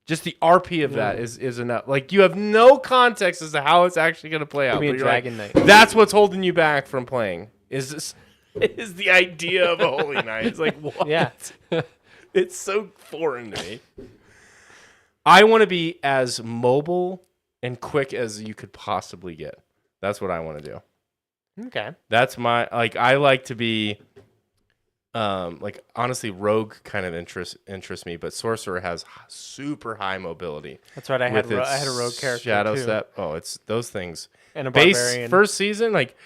[SPEAKER 1] just the RP of that is enough. Like you have no context as to how it's actually going to play out.
[SPEAKER 2] Be a
[SPEAKER 1] but you're
[SPEAKER 2] dragon
[SPEAKER 1] like,
[SPEAKER 2] knight.
[SPEAKER 1] That's what's holding you back from playing. Is the idea of a holy knight? It's like what?
[SPEAKER 2] Yeah.
[SPEAKER 1] It's so foreign to me. I want to be as mobile and quick as you could possibly get. That's what I want to do.
[SPEAKER 2] Okay.
[SPEAKER 1] That's my I like to be like honestly rogue kind of interests me, but sorcerer has super high mobility.
[SPEAKER 2] That's right. I had
[SPEAKER 1] with
[SPEAKER 2] I
[SPEAKER 1] its
[SPEAKER 2] had a rogue character
[SPEAKER 1] Shadow
[SPEAKER 2] too.
[SPEAKER 1] Step. Oh, it's those things.
[SPEAKER 2] And a
[SPEAKER 1] Base
[SPEAKER 2] barbarian.
[SPEAKER 1] first season, like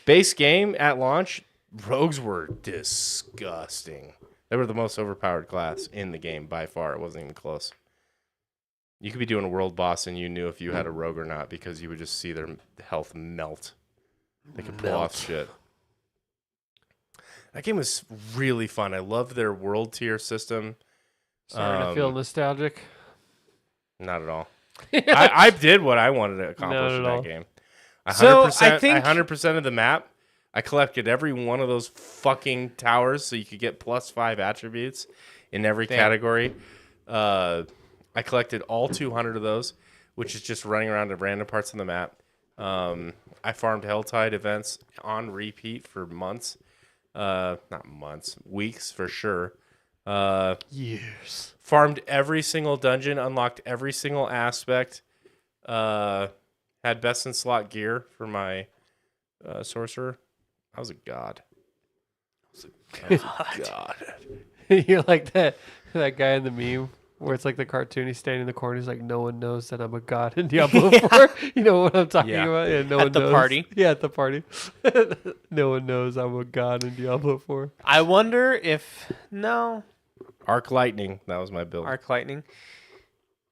[SPEAKER 1] base game at launch, rogues were disgusting. They were the most overpowered class in the game by far. It wasn't even close. You could be doing a world boss and you knew if you had a rogue or not because you would just see their health melt. They could pull off shit. That game was really fun. I loved their world tier system.
[SPEAKER 3] Starting to feel nostalgic.
[SPEAKER 1] Not at all. I did what I wanted to accomplish
[SPEAKER 3] Not
[SPEAKER 1] in
[SPEAKER 3] at
[SPEAKER 1] that
[SPEAKER 3] all.
[SPEAKER 1] game.
[SPEAKER 2] So,
[SPEAKER 1] 100%,
[SPEAKER 2] I think-
[SPEAKER 1] 100% of the map. I collected every one of those fucking towers so you could get +5 attributes in every category. I collected all 200 of those, which is just running around to random parts of the map. I farmed Helltide events on repeat for months. Not months, weeks for sure.
[SPEAKER 3] Years.
[SPEAKER 1] Farmed every single dungeon, unlocked every single aspect. Had best in slot gear for my sorcerer. I was a god. God.
[SPEAKER 3] You're like that guy in the meme where it's like the cartoon. He's standing in the corner. He's like, no one knows that I'm a god in Diablo 4. You know what I'm talking about? Yeah, no
[SPEAKER 2] At
[SPEAKER 3] one
[SPEAKER 2] the
[SPEAKER 3] knows.
[SPEAKER 2] party?
[SPEAKER 3] Yeah, at the party. No one knows I'm a god in Diablo 4.
[SPEAKER 2] I wonder if
[SPEAKER 1] Arc Lightning. That was my build.
[SPEAKER 2] Arc Lightning,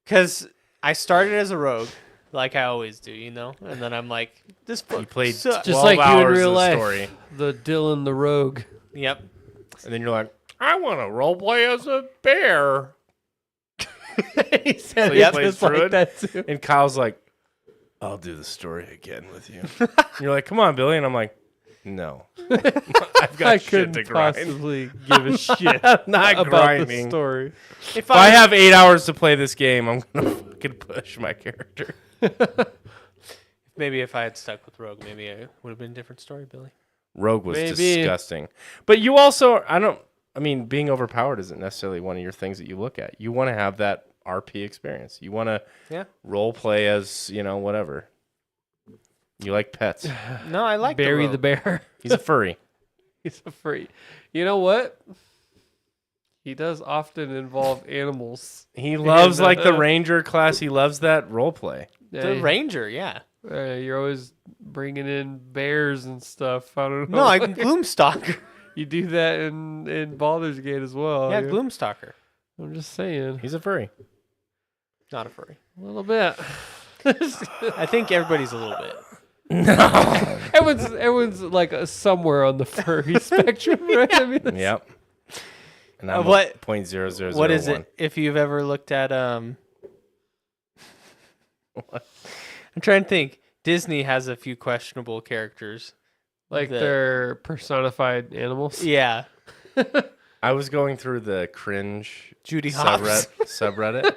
[SPEAKER 2] because I started as a rogue, like I always do, you know, and then I'm like, this book
[SPEAKER 1] You played
[SPEAKER 2] sucks.
[SPEAKER 3] Just
[SPEAKER 1] 12
[SPEAKER 3] like you in
[SPEAKER 1] hours
[SPEAKER 3] real
[SPEAKER 1] of
[SPEAKER 3] life.
[SPEAKER 1] story.
[SPEAKER 3] The Dylan the Rogue.
[SPEAKER 2] Yep.
[SPEAKER 1] And then you're like, I want to roleplay as a bear.
[SPEAKER 3] He said
[SPEAKER 1] he
[SPEAKER 3] it
[SPEAKER 1] plays
[SPEAKER 3] just like
[SPEAKER 1] Druid?
[SPEAKER 3] that too.
[SPEAKER 1] And Kyle's like, I'll do the story again with you. And you're like, come on, Billy. And I'm like, no. I've got
[SPEAKER 3] I
[SPEAKER 1] shit
[SPEAKER 3] couldn't
[SPEAKER 1] to grind.
[SPEAKER 3] possibly give a shit
[SPEAKER 1] Not
[SPEAKER 3] about
[SPEAKER 1] grinding.
[SPEAKER 3] the story.
[SPEAKER 2] If
[SPEAKER 1] If I have 8 hours to play this game, I'm going to fucking push my character.
[SPEAKER 2] maybe if I had stuck with rogue, maybe it would have been a different story, Billy.
[SPEAKER 1] Rogue was
[SPEAKER 3] Maybe.
[SPEAKER 1] disgusting. But you also, being overpowered isn't necessarily one of your things that you look at. You want to have that RP experience. You want to role play as, whatever. You like pets.
[SPEAKER 2] No, I like
[SPEAKER 3] Barry the
[SPEAKER 2] rogue.
[SPEAKER 3] Bear.
[SPEAKER 1] He's a furry.
[SPEAKER 3] He's a freak. You know what? He does often involve animals.
[SPEAKER 1] He loves
[SPEAKER 3] And,
[SPEAKER 1] like the ranger class. He loves that role play.
[SPEAKER 2] The ranger, yeah.
[SPEAKER 3] You're always bringing in bears and stuff. I don't know.
[SPEAKER 2] No, I Gloomstalker.
[SPEAKER 3] You do that in Baldur's Gate as well.
[SPEAKER 2] Yeah, Gloomstalker.
[SPEAKER 3] I'm just saying.
[SPEAKER 1] He's a furry.
[SPEAKER 2] Not a furry.
[SPEAKER 3] A little bit.
[SPEAKER 2] I think everybody's a little bit.
[SPEAKER 3] Everyone's like somewhere on the furry spectrum, right? I mean, that's-
[SPEAKER 1] Yep. And I'm
[SPEAKER 2] what-
[SPEAKER 1] 0.0001.
[SPEAKER 2] What is it? If you've ever looked at
[SPEAKER 1] What?
[SPEAKER 2] I'm trying to think. Disney has a few questionable characters.
[SPEAKER 3] like
[SPEAKER 2] The-
[SPEAKER 3] they're personified animals.
[SPEAKER 2] Yeah.
[SPEAKER 1] I was going through the cringe
[SPEAKER 2] Judy Hopps.
[SPEAKER 1] subreddit.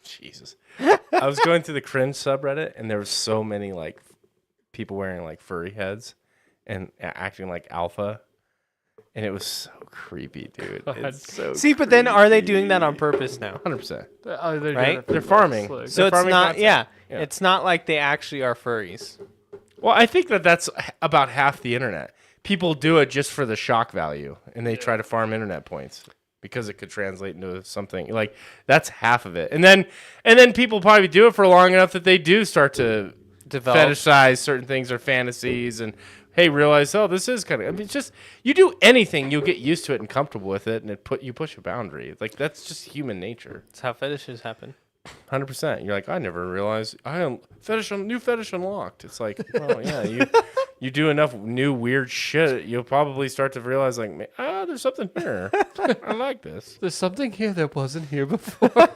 [SPEAKER 1] Jesus. I was going through the cringe subreddit, and there were so many like people wearing like furry heads and acting like alpha, and it was so creepy, dude. It's so
[SPEAKER 2] See, but then are they doing that on purpose now?
[SPEAKER 1] 100%.
[SPEAKER 3] Oh, they're doing
[SPEAKER 2] Right?
[SPEAKER 3] it for
[SPEAKER 1] They're
[SPEAKER 3] the
[SPEAKER 1] farming.
[SPEAKER 3] looks, like-
[SPEAKER 2] So it's
[SPEAKER 1] farming
[SPEAKER 2] not,
[SPEAKER 1] concept.
[SPEAKER 2] yeah,
[SPEAKER 1] Yeah.
[SPEAKER 2] it's not like they actually are furries.
[SPEAKER 1] Well, I think that's about half the internet. People do it just for the shock value, and they try to farm internet points because it could translate into something like that's half of it. And then people probably do it for long enough that they do start to
[SPEAKER 2] Develop.
[SPEAKER 1] fetishize certain things or fantasies, and realize this is kind of. I mean, it's just you do anything, you'll get used to it and comfortable with it, and you push a boundary. Like that's just human nature.
[SPEAKER 2] That's how fetishes happen.
[SPEAKER 1] 100%. You're like, I never realized new fetish unlocked. It's like, well, yeah, you do enough new weird shit, you'll probably start to realize like, there's something here. I like this.
[SPEAKER 3] There's something here that wasn't here before.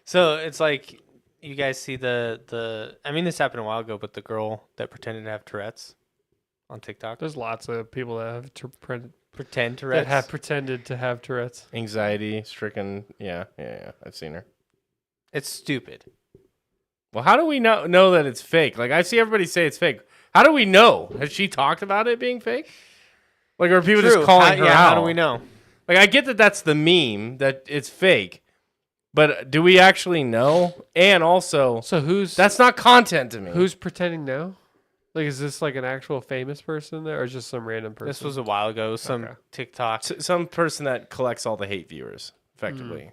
[SPEAKER 2] So it's like you guys see the I mean this happened a while ago, but the girl that pretended to have Tourette's on TikTok.
[SPEAKER 3] There's lots of people that have
[SPEAKER 2] Pretend
[SPEAKER 3] that
[SPEAKER 2] Tourette's.
[SPEAKER 3] have pretended to have Tourette's.
[SPEAKER 1] Anxiety stricken. Yeah. I've seen her.
[SPEAKER 2] It's stupid.
[SPEAKER 1] Well, how do we know that it's fake? Like, I see everybody say it's fake. How do we know? Has she talked about it being fake? Like, are people just calling her out?
[SPEAKER 2] How do we know?
[SPEAKER 1] Like, I get that that's the meme, that it's fake. But do we actually know? And also,
[SPEAKER 3] So
[SPEAKER 1] that's not content to me.
[SPEAKER 3] who's pretending now? Like, is this like an actual famous person there, or just some random person?
[SPEAKER 2] This was a while ago. Some
[SPEAKER 3] Okay.
[SPEAKER 2] TikTok.
[SPEAKER 1] Some person that collects all the hate viewers, effectively.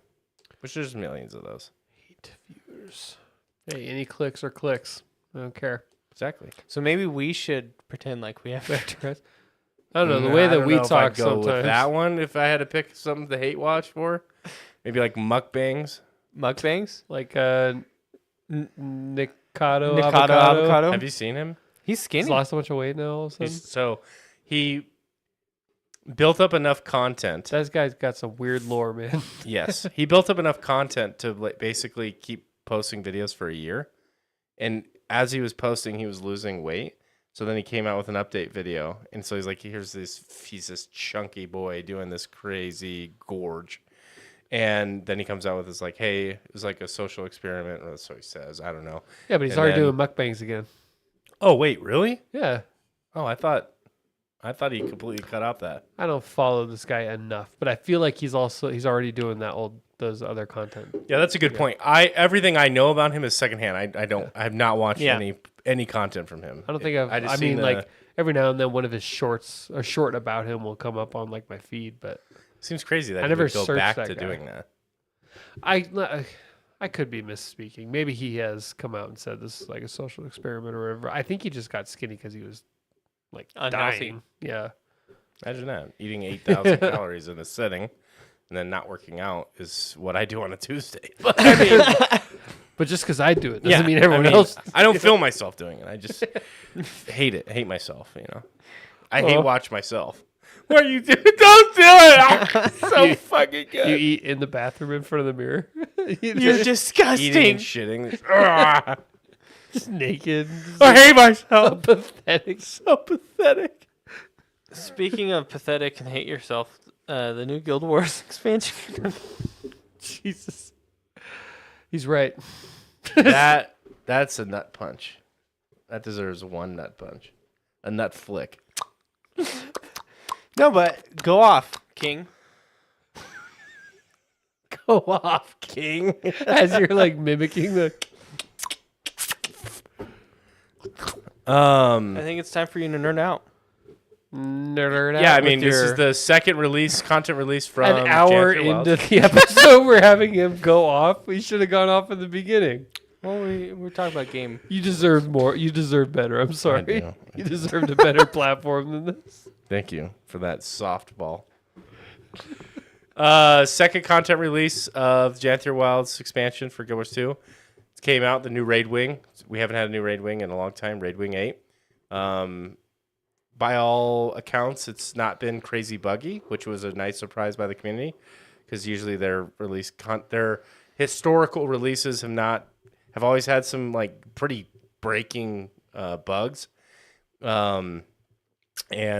[SPEAKER 1] Which there's millions of those.
[SPEAKER 3] 8 viewers. Hey, any clicks are clicks. I don't care.
[SPEAKER 1] Exactly.
[SPEAKER 2] So maybe we should pretend like we have.
[SPEAKER 3] Tourette's. I don't know the way
[SPEAKER 1] I
[SPEAKER 3] that
[SPEAKER 1] don't
[SPEAKER 3] we
[SPEAKER 1] know if
[SPEAKER 3] talk
[SPEAKER 1] I'd go with
[SPEAKER 3] sometimes.
[SPEAKER 1] that one, if I had to pick something to hate watch for, maybe like mukbangs.
[SPEAKER 2] Mukbangs.
[SPEAKER 3] Like Nikado
[SPEAKER 2] Nikado
[SPEAKER 3] Avocado.
[SPEAKER 2] avocado.
[SPEAKER 1] Have you seen him?
[SPEAKER 2] He's
[SPEAKER 3] He's
[SPEAKER 2] skinny.
[SPEAKER 3] lost a bunch of weight now. All of a sudden.
[SPEAKER 1] So he built up enough content.
[SPEAKER 3] That guy's got some weird lore, man.
[SPEAKER 1] Yes, he built up enough content to basically keep posting videos for a year, and as he was posting, he was losing weight. So then he came out with an update video, and so he's like, he's this chunky boy doing this crazy gorge. And then he comes out with this like, hey, it was like a social experiment. Or that's what he says. I don't know.
[SPEAKER 3] Yeah, but he's
[SPEAKER 1] And
[SPEAKER 3] already
[SPEAKER 1] then-
[SPEAKER 3] doing mukbangs again.
[SPEAKER 1] Oh wait, really?
[SPEAKER 3] Yeah.
[SPEAKER 1] Oh, I thought he completely cut out that.
[SPEAKER 3] I don't follow this guy enough, but I feel like he's already doing those other content.
[SPEAKER 1] Yeah, that's a good point. Everything I know about him is secondhand. I have not watched
[SPEAKER 2] Yeah.
[SPEAKER 1] any content from him.
[SPEAKER 3] I don't think I
[SPEAKER 1] just
[SPEAKER 3] mean,
[SPEAKER 1] seen
[SPEAKER 3] like every now and then one of his shorts, a short about him will come up on like my feed, but
[SPEAKER 1] seems crazy that
[SPEAKER 3] I
[SPEAKER 1] he
[SPEAKER 3] never
[SPEAKER 1] would go
[SPEAKER 3] searched
[SPEAKER 1] back
[SPEAKER 3] that
[SPEAKER 1] to
[SPEAKER 3] guy.
[SPEAKER 1] doing that.
[SPEAKER 3] I could be misspeaking. Maybe he has come out and said this is like a social experiment or whatever. I think he just got skinny because he was like
[SPEAKER 2] Unhealthy.
[SPEAKER 3] dying. Yeah.
[SPEAKER 1] Imagine that. Eating 8,000 calories in a sitting and then not working out is what I do on a Tuesday. But
[SPEAKER 3] But just because I do it doesn't mean everyone else.
[SPEAKER 1] I don't film myself doing it. I just hate it. Hate myself, you know. I hate
[SPEAKER 3] Well.
[SPEAKER 1] watch myself. What are you doing? Don't do it. So fucking good.
[SPEAKER 3] You eat in the bathroom in front of the mirror.
[SPEAKER 2] You're
[SPEAKER 1] Eating
[SPEAKER 2] disgusting.
[SPEAKER 1] and shitting. Ugh.
[SPEAKER 3] just naked.
[SPEAKER 1] I hate myself.
[SPEAKER 3] Pathetic.
[SPEAKER 1] So pathetic.
[SPEAKER 2] Speaking of pathetic and hate yourself, the new Guild Wars expansion.
[SPEAKER 3] Jesus. He's right.
[SPEAKER 1] That's a nut punch. That deserves one nut punch. A nut flick.
[SPEAKER 2] No, but go off, King.
[SPEAKER 3] Go off, King. As you're like mimicking the.
[SPEAKER 2] I think it's time for you to nerd out.
[SPEAKER 3] Nerd out
[SPEAKER 1] Yeah, I
[SPEAKER 3] with
[SPEAKER 1] mean, this is
[SPEAKER 3] your-
[SPEAKER 1] the second content release from
[SPEAKER 3] an hour
[SPEAKER 1] Janthia Wilds.
[SPEAKER 3] into the episode. We're having him go off. We should have gone off in the beginning.
[SPEAKER 2] Well, we're talking about game.
[SPEAKER 3] You deserved more. You deserve better. I'm sorry.
[SPEAKER 1] do.
[SPEAKER 3] You deserved a better platform than this.
[SPEAKER 1] Thank you for that softball. Second content release of Janthia Wilds expansion for Guild Wars 2. It came out, the new Raid Wing. We haven't had a new Raid Wing in a long time, Raid Wing 8. By all accounts, it's not been crazy buggy, which was a nice surprise by the community, because usually their their historical releases have always had some like pretty breaking bugs. And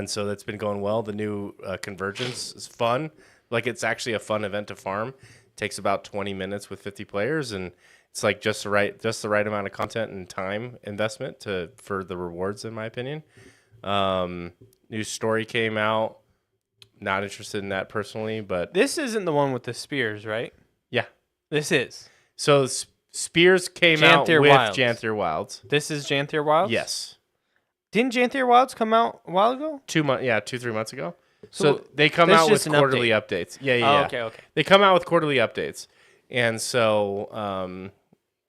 [SPEAKER 1] so that's been going well. The new Convergence is fun. Like, it's actually a fun event to farm. It takes about 20 minutes with 50 players, and it's like just the right amount of content and time investment for the rewards, in my opinion. New story came out. Not interested in that personally, but
[SPEAKER 2] This isn't the one with the spears, right?
[SPEAKER 1] yeah.
[SPEAKER 2] This is.
[SPEAKER 1] So Spears came out
[SPEAKER 2] Janthia
[SPEAKER 1] with
[SPEAKER 2] Wilds.
[SPEAKER 1] Janthia Wilds.
[SPEAKER 2] This is Janthia Wilds?
[SPEAKER 1] Yes.
[SPEAKER 2] Didn't Janthia Wilds come out a while ago?
[SPEAKER 1] 2-3 months ago.
[SPEAKER 2] So
[SPEAKER 1] So they come
[SPEAKER 2] this
[SPEAKER 1] out with
[SPEAKER 2] just an
[SPEAKER 1] quarterly updates. Yeah, yeah,
[SPEAKER 2] Oh,
[SPEAKER 1] yeah.
[SPEAKER 2] okay.
[SPEAKER 1] They come out with quarterly updates, and so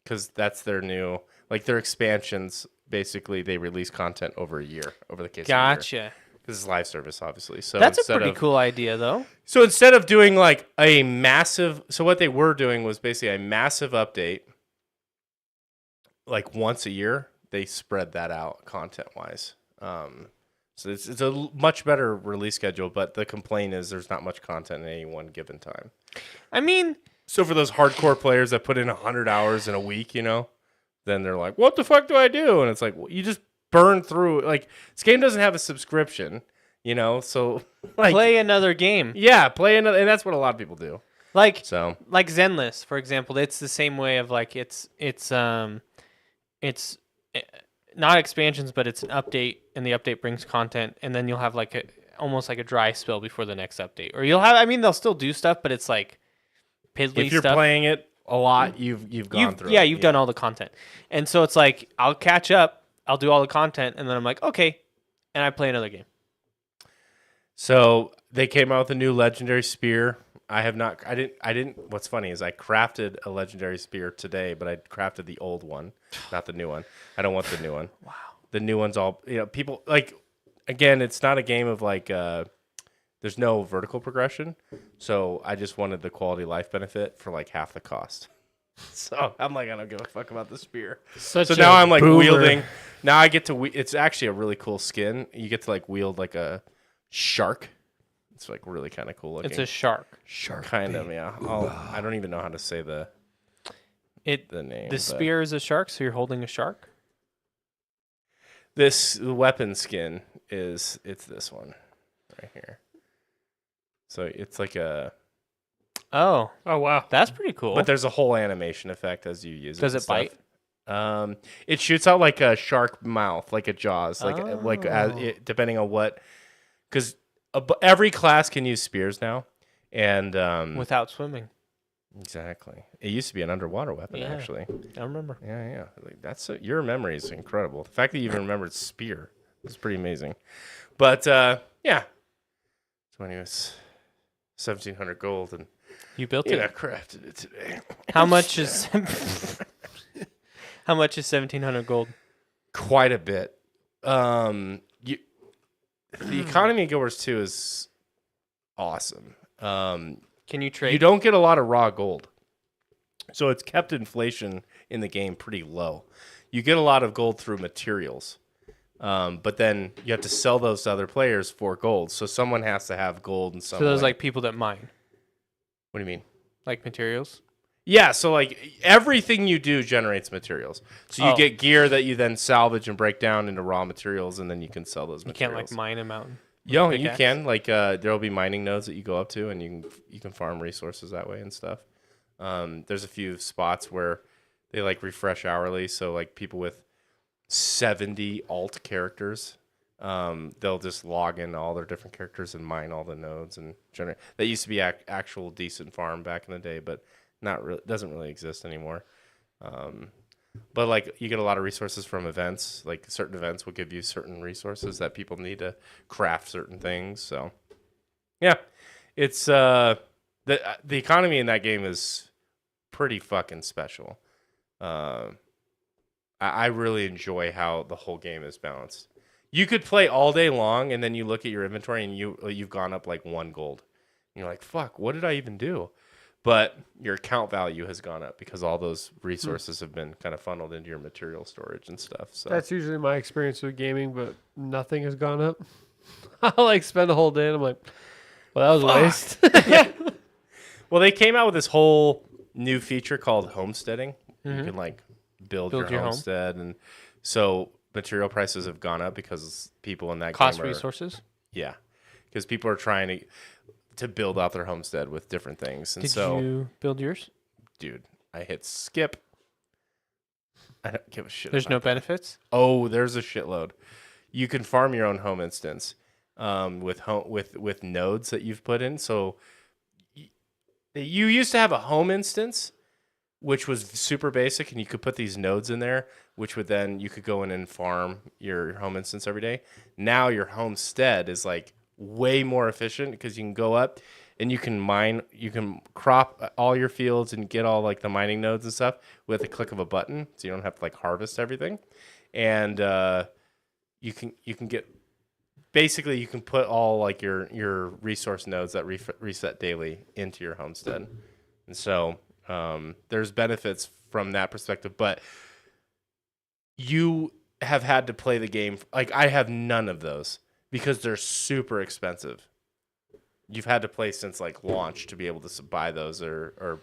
[SPEAKER 1] because that's their new, like, their expansions. Basically, they release content over a year, over the case of a year.
[SPEAKER 2] Gotcha.
[SPEAKER 1] This is live service, obviously. So
[SPEAKER 2] That's a
[SPEAKER 1] instead
[SPEAKER 2] pretty
[SPEAKER 1] of-
[SPEAKER 2] cool idea, though.
[SPEAKER 1] So instead of doing like a massive, so what they were doing was basically a massive update, like once a year. They spread that out content wise. So it's a much better release schedule, but the complaint is there's not much content at any one given time.
[SPEAKER 2] I mean,
[SPEAKER 1] So for those hardcore players that put in 100 hours in a week, you know, then they're like, what the fuck do I do? And it's like, well, you just burn through. Like, this game doesn't have a subscription, you know, so like,
[SPEAKER 2] play another game.
[SPEAKER 1] yeah, play another, and that's what a lot of people do.
[SPEAKER 2] Like
[SPEAKER 1] So
[SPEAKER 2] Zenless, for example. It's the same way of like it's not expansions, but it's an update, and the update brings content, and then you'll have like almost like a dry spell before the next update, or you'll have. I mean, they'll still do stuff, but it's like piddly
[SPEAKER 1] if you're
[SPEAKER 2] stuff.
[SPEAKER 1] playing it a lot, you've gone through.
[SPEAKER 2] Yeah,
[SPEAKER 1] it.
[SPEAKER 2] you've done all the content, and so it's like I'll catch up, I'll do all the content, and then I'm like, okay, and I play another game.
[SPEAKER 1] So they came out with a new legendary spear. I didn't. What's funny is I crafted a legendary spear today, but I crafted the old one, not the new one. I don't want the new one. Wow. The new one's all, you know, people like, again, it's not a game of like, there's no vertical progression. So I just wanted the quality of life benefit for like half the cost. So I'm like, I don't give a fuck about the spear. So now I'm like wielding. Now I get to, it's actually a really cool skin. You get to like wield like a shark. It's like really kind of cool looking.
[SPEAKER 2] It's a shark.
[SPEAKER 1] Kind of, yeah. I don't even know how to say the name.
[SPEAKER 2] The
[SPEAKER 1] but
[SPEAKER 2] spear is a shark, so you're holding a shark.
[SPEAKER 1] This weapon skin it's this one right here. So it's like a,
[SPEAKER 2] Oh,
[SPEAKER 3] Oh wow.
[SPEAKER 2] that's pretty cool.
[SPEAKER 1] but there's a whole animation effect as you use it.
[SPEAKER 2] Does
[SPEAKER 1] and
[SPEAKER 2] it bite?
[SPEAKER 1] stuff. It shoots out like a shark mouth, like a Jaws, like as
[SPEAKER 2] Oh.
[SPEAKER 1] depending on what, because every class can use spears now, and
[SPEAKER 2] Without swimming.
[SPEAKER 1] exactly. It used to be an underwater weapon,
[SPEAKER 2] Yeah.
[SPEAKER 1] actually.
[SPEAKER 2] I remember.
[SPEAKER 1] Yeah. Like, your memory is incredible. The fact that you even remembered spear is pretty amazing. But yeah. So anyways, 1,700 gold, and
[SPEAKER 2] You built
[SPEAKER 1] I
[SPEAKER 2] it.
[SPEAKER 1] crafted it today.
[SPEAKER 2] How much is How much is 1,700 gold?
[SPEAKER 1] Quite a bit. The economy of Guild Wars 2 is awesome.
[SPEAKER 2] Can you trade?
[SPEAKER 1] You don't get a lot of raw gold. So it's kept inflation in the game pretty low. You get a lot of gold through materials. But then you have to sell those to other players for gold. So someone has to have gold in some
[SPEAKER 2] So those
[SPEAKER 1] way.
[SPEAKER 2] like people that mine,
[SPEAKER 1] What do you mean?
[SPEAKER 2] like materials.
[SPEAKER 1] Yeah, so like everything you do generates materials. So you
[SPEAKER 2] Oh.
[SPEAKER 1] get gear that you then salvage and break down into raw materials, and then you can sell those
[SPEAKER 2] You can't
[SPEAKER 1] materials.
[SPEAKER 2] like mine a mountain.
[SPEAKER 1] Yo,
[SPEAKER 2] big
[SPEAKER 1] you
[SPEAKER 2] axe.
[SPEAKER 1] can. Like there'll be mining nodes that you go up to, and you can farm resources that way and stuff. There's a few spots where they like refresh hourly, so like people with 70 alt characters, they'll just log in all their different characters and mine all the nodes and generate. That used to be actual decent farm back in the day, but not really doesn't really exist anymore. But like you get a lot of resources from events. Like certain events will give you certain resources that people need to craft certain things. So yeah, it's the economy in that game is pretty fucking special. I really enjoy how the whole game is balanced. You could play all day long, and then you look at your inventory, and you've gone up like 1 gold. And you're like, fuck, what did I even do? But your account value has gone up because all those resources have been kind of funneled into your material storage and stuff. So
[SPEAKER 3] That's usually my experience with gaming, but nothing has gone up. I'll like spend a whole day and I'm like, well, that was a waste.
[SPEAKER 1] well, they came out with this whole new feature called homesteading. You
[SPEAKER 2] Mhm.
[SPEAKER 1] can like build
[SPEAKER 2] Build
[SPEAKER 1] your
[SPEAKER 2] your home.
[SPEAKER 1] homestead, and so material prices have gone up because people in that
[SPEAKER 2] Cost
[SPEAKER 1] game are,
[SPEAKER 2] resources.
[SPEAKER 1] yeah, because people are trying to build out their homestead with different things, and
[SPEAKER 2] Did
[SPEAKER 1] so
[SPEAKER 2] you build yours?
[SPEAKER 1] dude, I hit skip. I don't give a shit.
[SPEAKER 2] There's
[SPEAKER 1] about
[SPEAKER 2] no benefits.
[SPEAKER 1] Oh, there's a shitload. You can farm your own home instance with nodes that you've put in. So you used to have a home instance, which was super basic, and you could put these nodes in there, which would then you could go in and farm your home instance every day. Now your homestead is like way more efficient because you can go up and you can mine, you can crop all your fields and get all like the mining nodes and stuff with a click of a button, so you don't have to like harvest everything. And you can get basically you can put all like your resource nodes that reset daily into your homestead, and so there's benefits from that perspective. But you have had to play the game like I have none of those because they're super expensive. You've had to play since like launch to be able to buy those or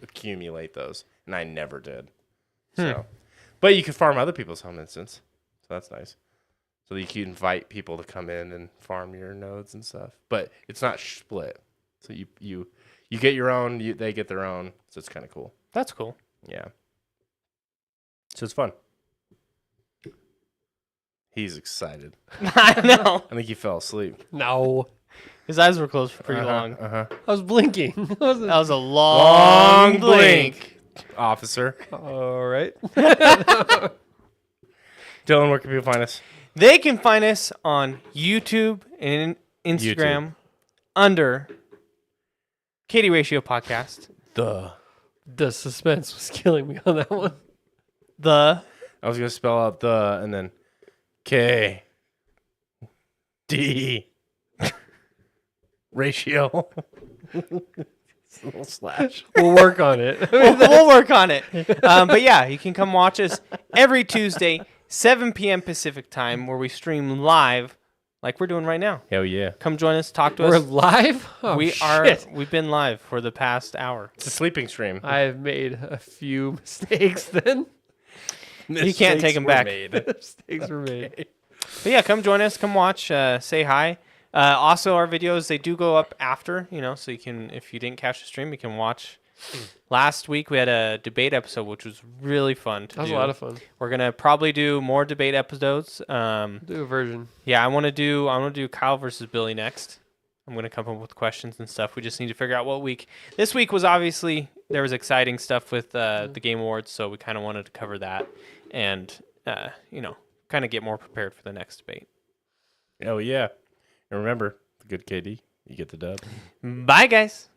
[SPEAKER 1] accumulate those, and I never did. So, but you can farm other people's home instance, so that's nice. So you can invite people to come in and farm your nodes and stuff, but it's not split. So you get your own, they get their own, so it's kind of cool.
[SPEAKER 2] That's cool.
[SPEAKER 1] Yeah. So it's fun. He's excited.
[SPEAKER 2] I know.
[SPEAKER 1] I think he fell asleep.
[SPEAKER 3] No,
[SPEAKER 2] His eyes were closed for pretty long.
[SPEAKER 1] Uh-huh.
[SPEAKER 3] I was blinking.
[SPEAKER 2] That was a long blink.
[SPEAKER 1] Officer.
[SPEAKER 3] All right.
[SPEAKER 1] Dylan, where can people find us?
[SPEAKER 2] They can find us on YouTube and Instagram under Katie Ratio Podcast.
[SPEAKER 3] The suspense was killing me on that one.
[SPEAKER 2] The
[SPEAKER 1] I was going to spell out the and then K D ratio. Little slash.
[SPEAKER 3] We'll work on it.
[SPEAKER 2] we'll work on it. But yeah, you can come watch us every Tuesday, 7 p.m. Pacific time, where we stream live like we're doing right now.
[SPEAKER 1] Hell yeah.
[SPEAKER 2] Come join us, talk to
[SPEAKER 3] We're
[SPEAKER 2] us.
[SPEAKER 3] live. Oh,
[SPEAKER 2] We've been live for the past hour.
[SPEAKER 1] It's a sleeping stream.
[SPEAKER 3] I have made a few mistakes then.
[SPEAKER 2] You can't take them back.
[SPEAKER 3] Mistakes were made.
[SPEAKER 2] But yeah, come join us. Come watch. Say hi. Also, our videos, they do go up after, so you can, if you didn't catch the stream, you can watch. Last week we had a debate episode, which was really fun to do.
[SPEAKER 3] That was a lot of fun.
[SPEAKER 2] We're gonna probably do more debate episodes.
[SPEAKER 3] Do a version.
[SPEAKER 2] Yeah, I want to do Kyle versus Billy next. I'm gonna come up with questions and stuff. We just need to figure out what week. This week was obviously there was exciting stuff with the Game Awards, so we kind of wanted to cover that and kind of get more prepared for the next debate.
[SPEAKER 1] Oh yeah, and remember, the good KD, you get the dub.
[SPEAKER 2] Bye, guys.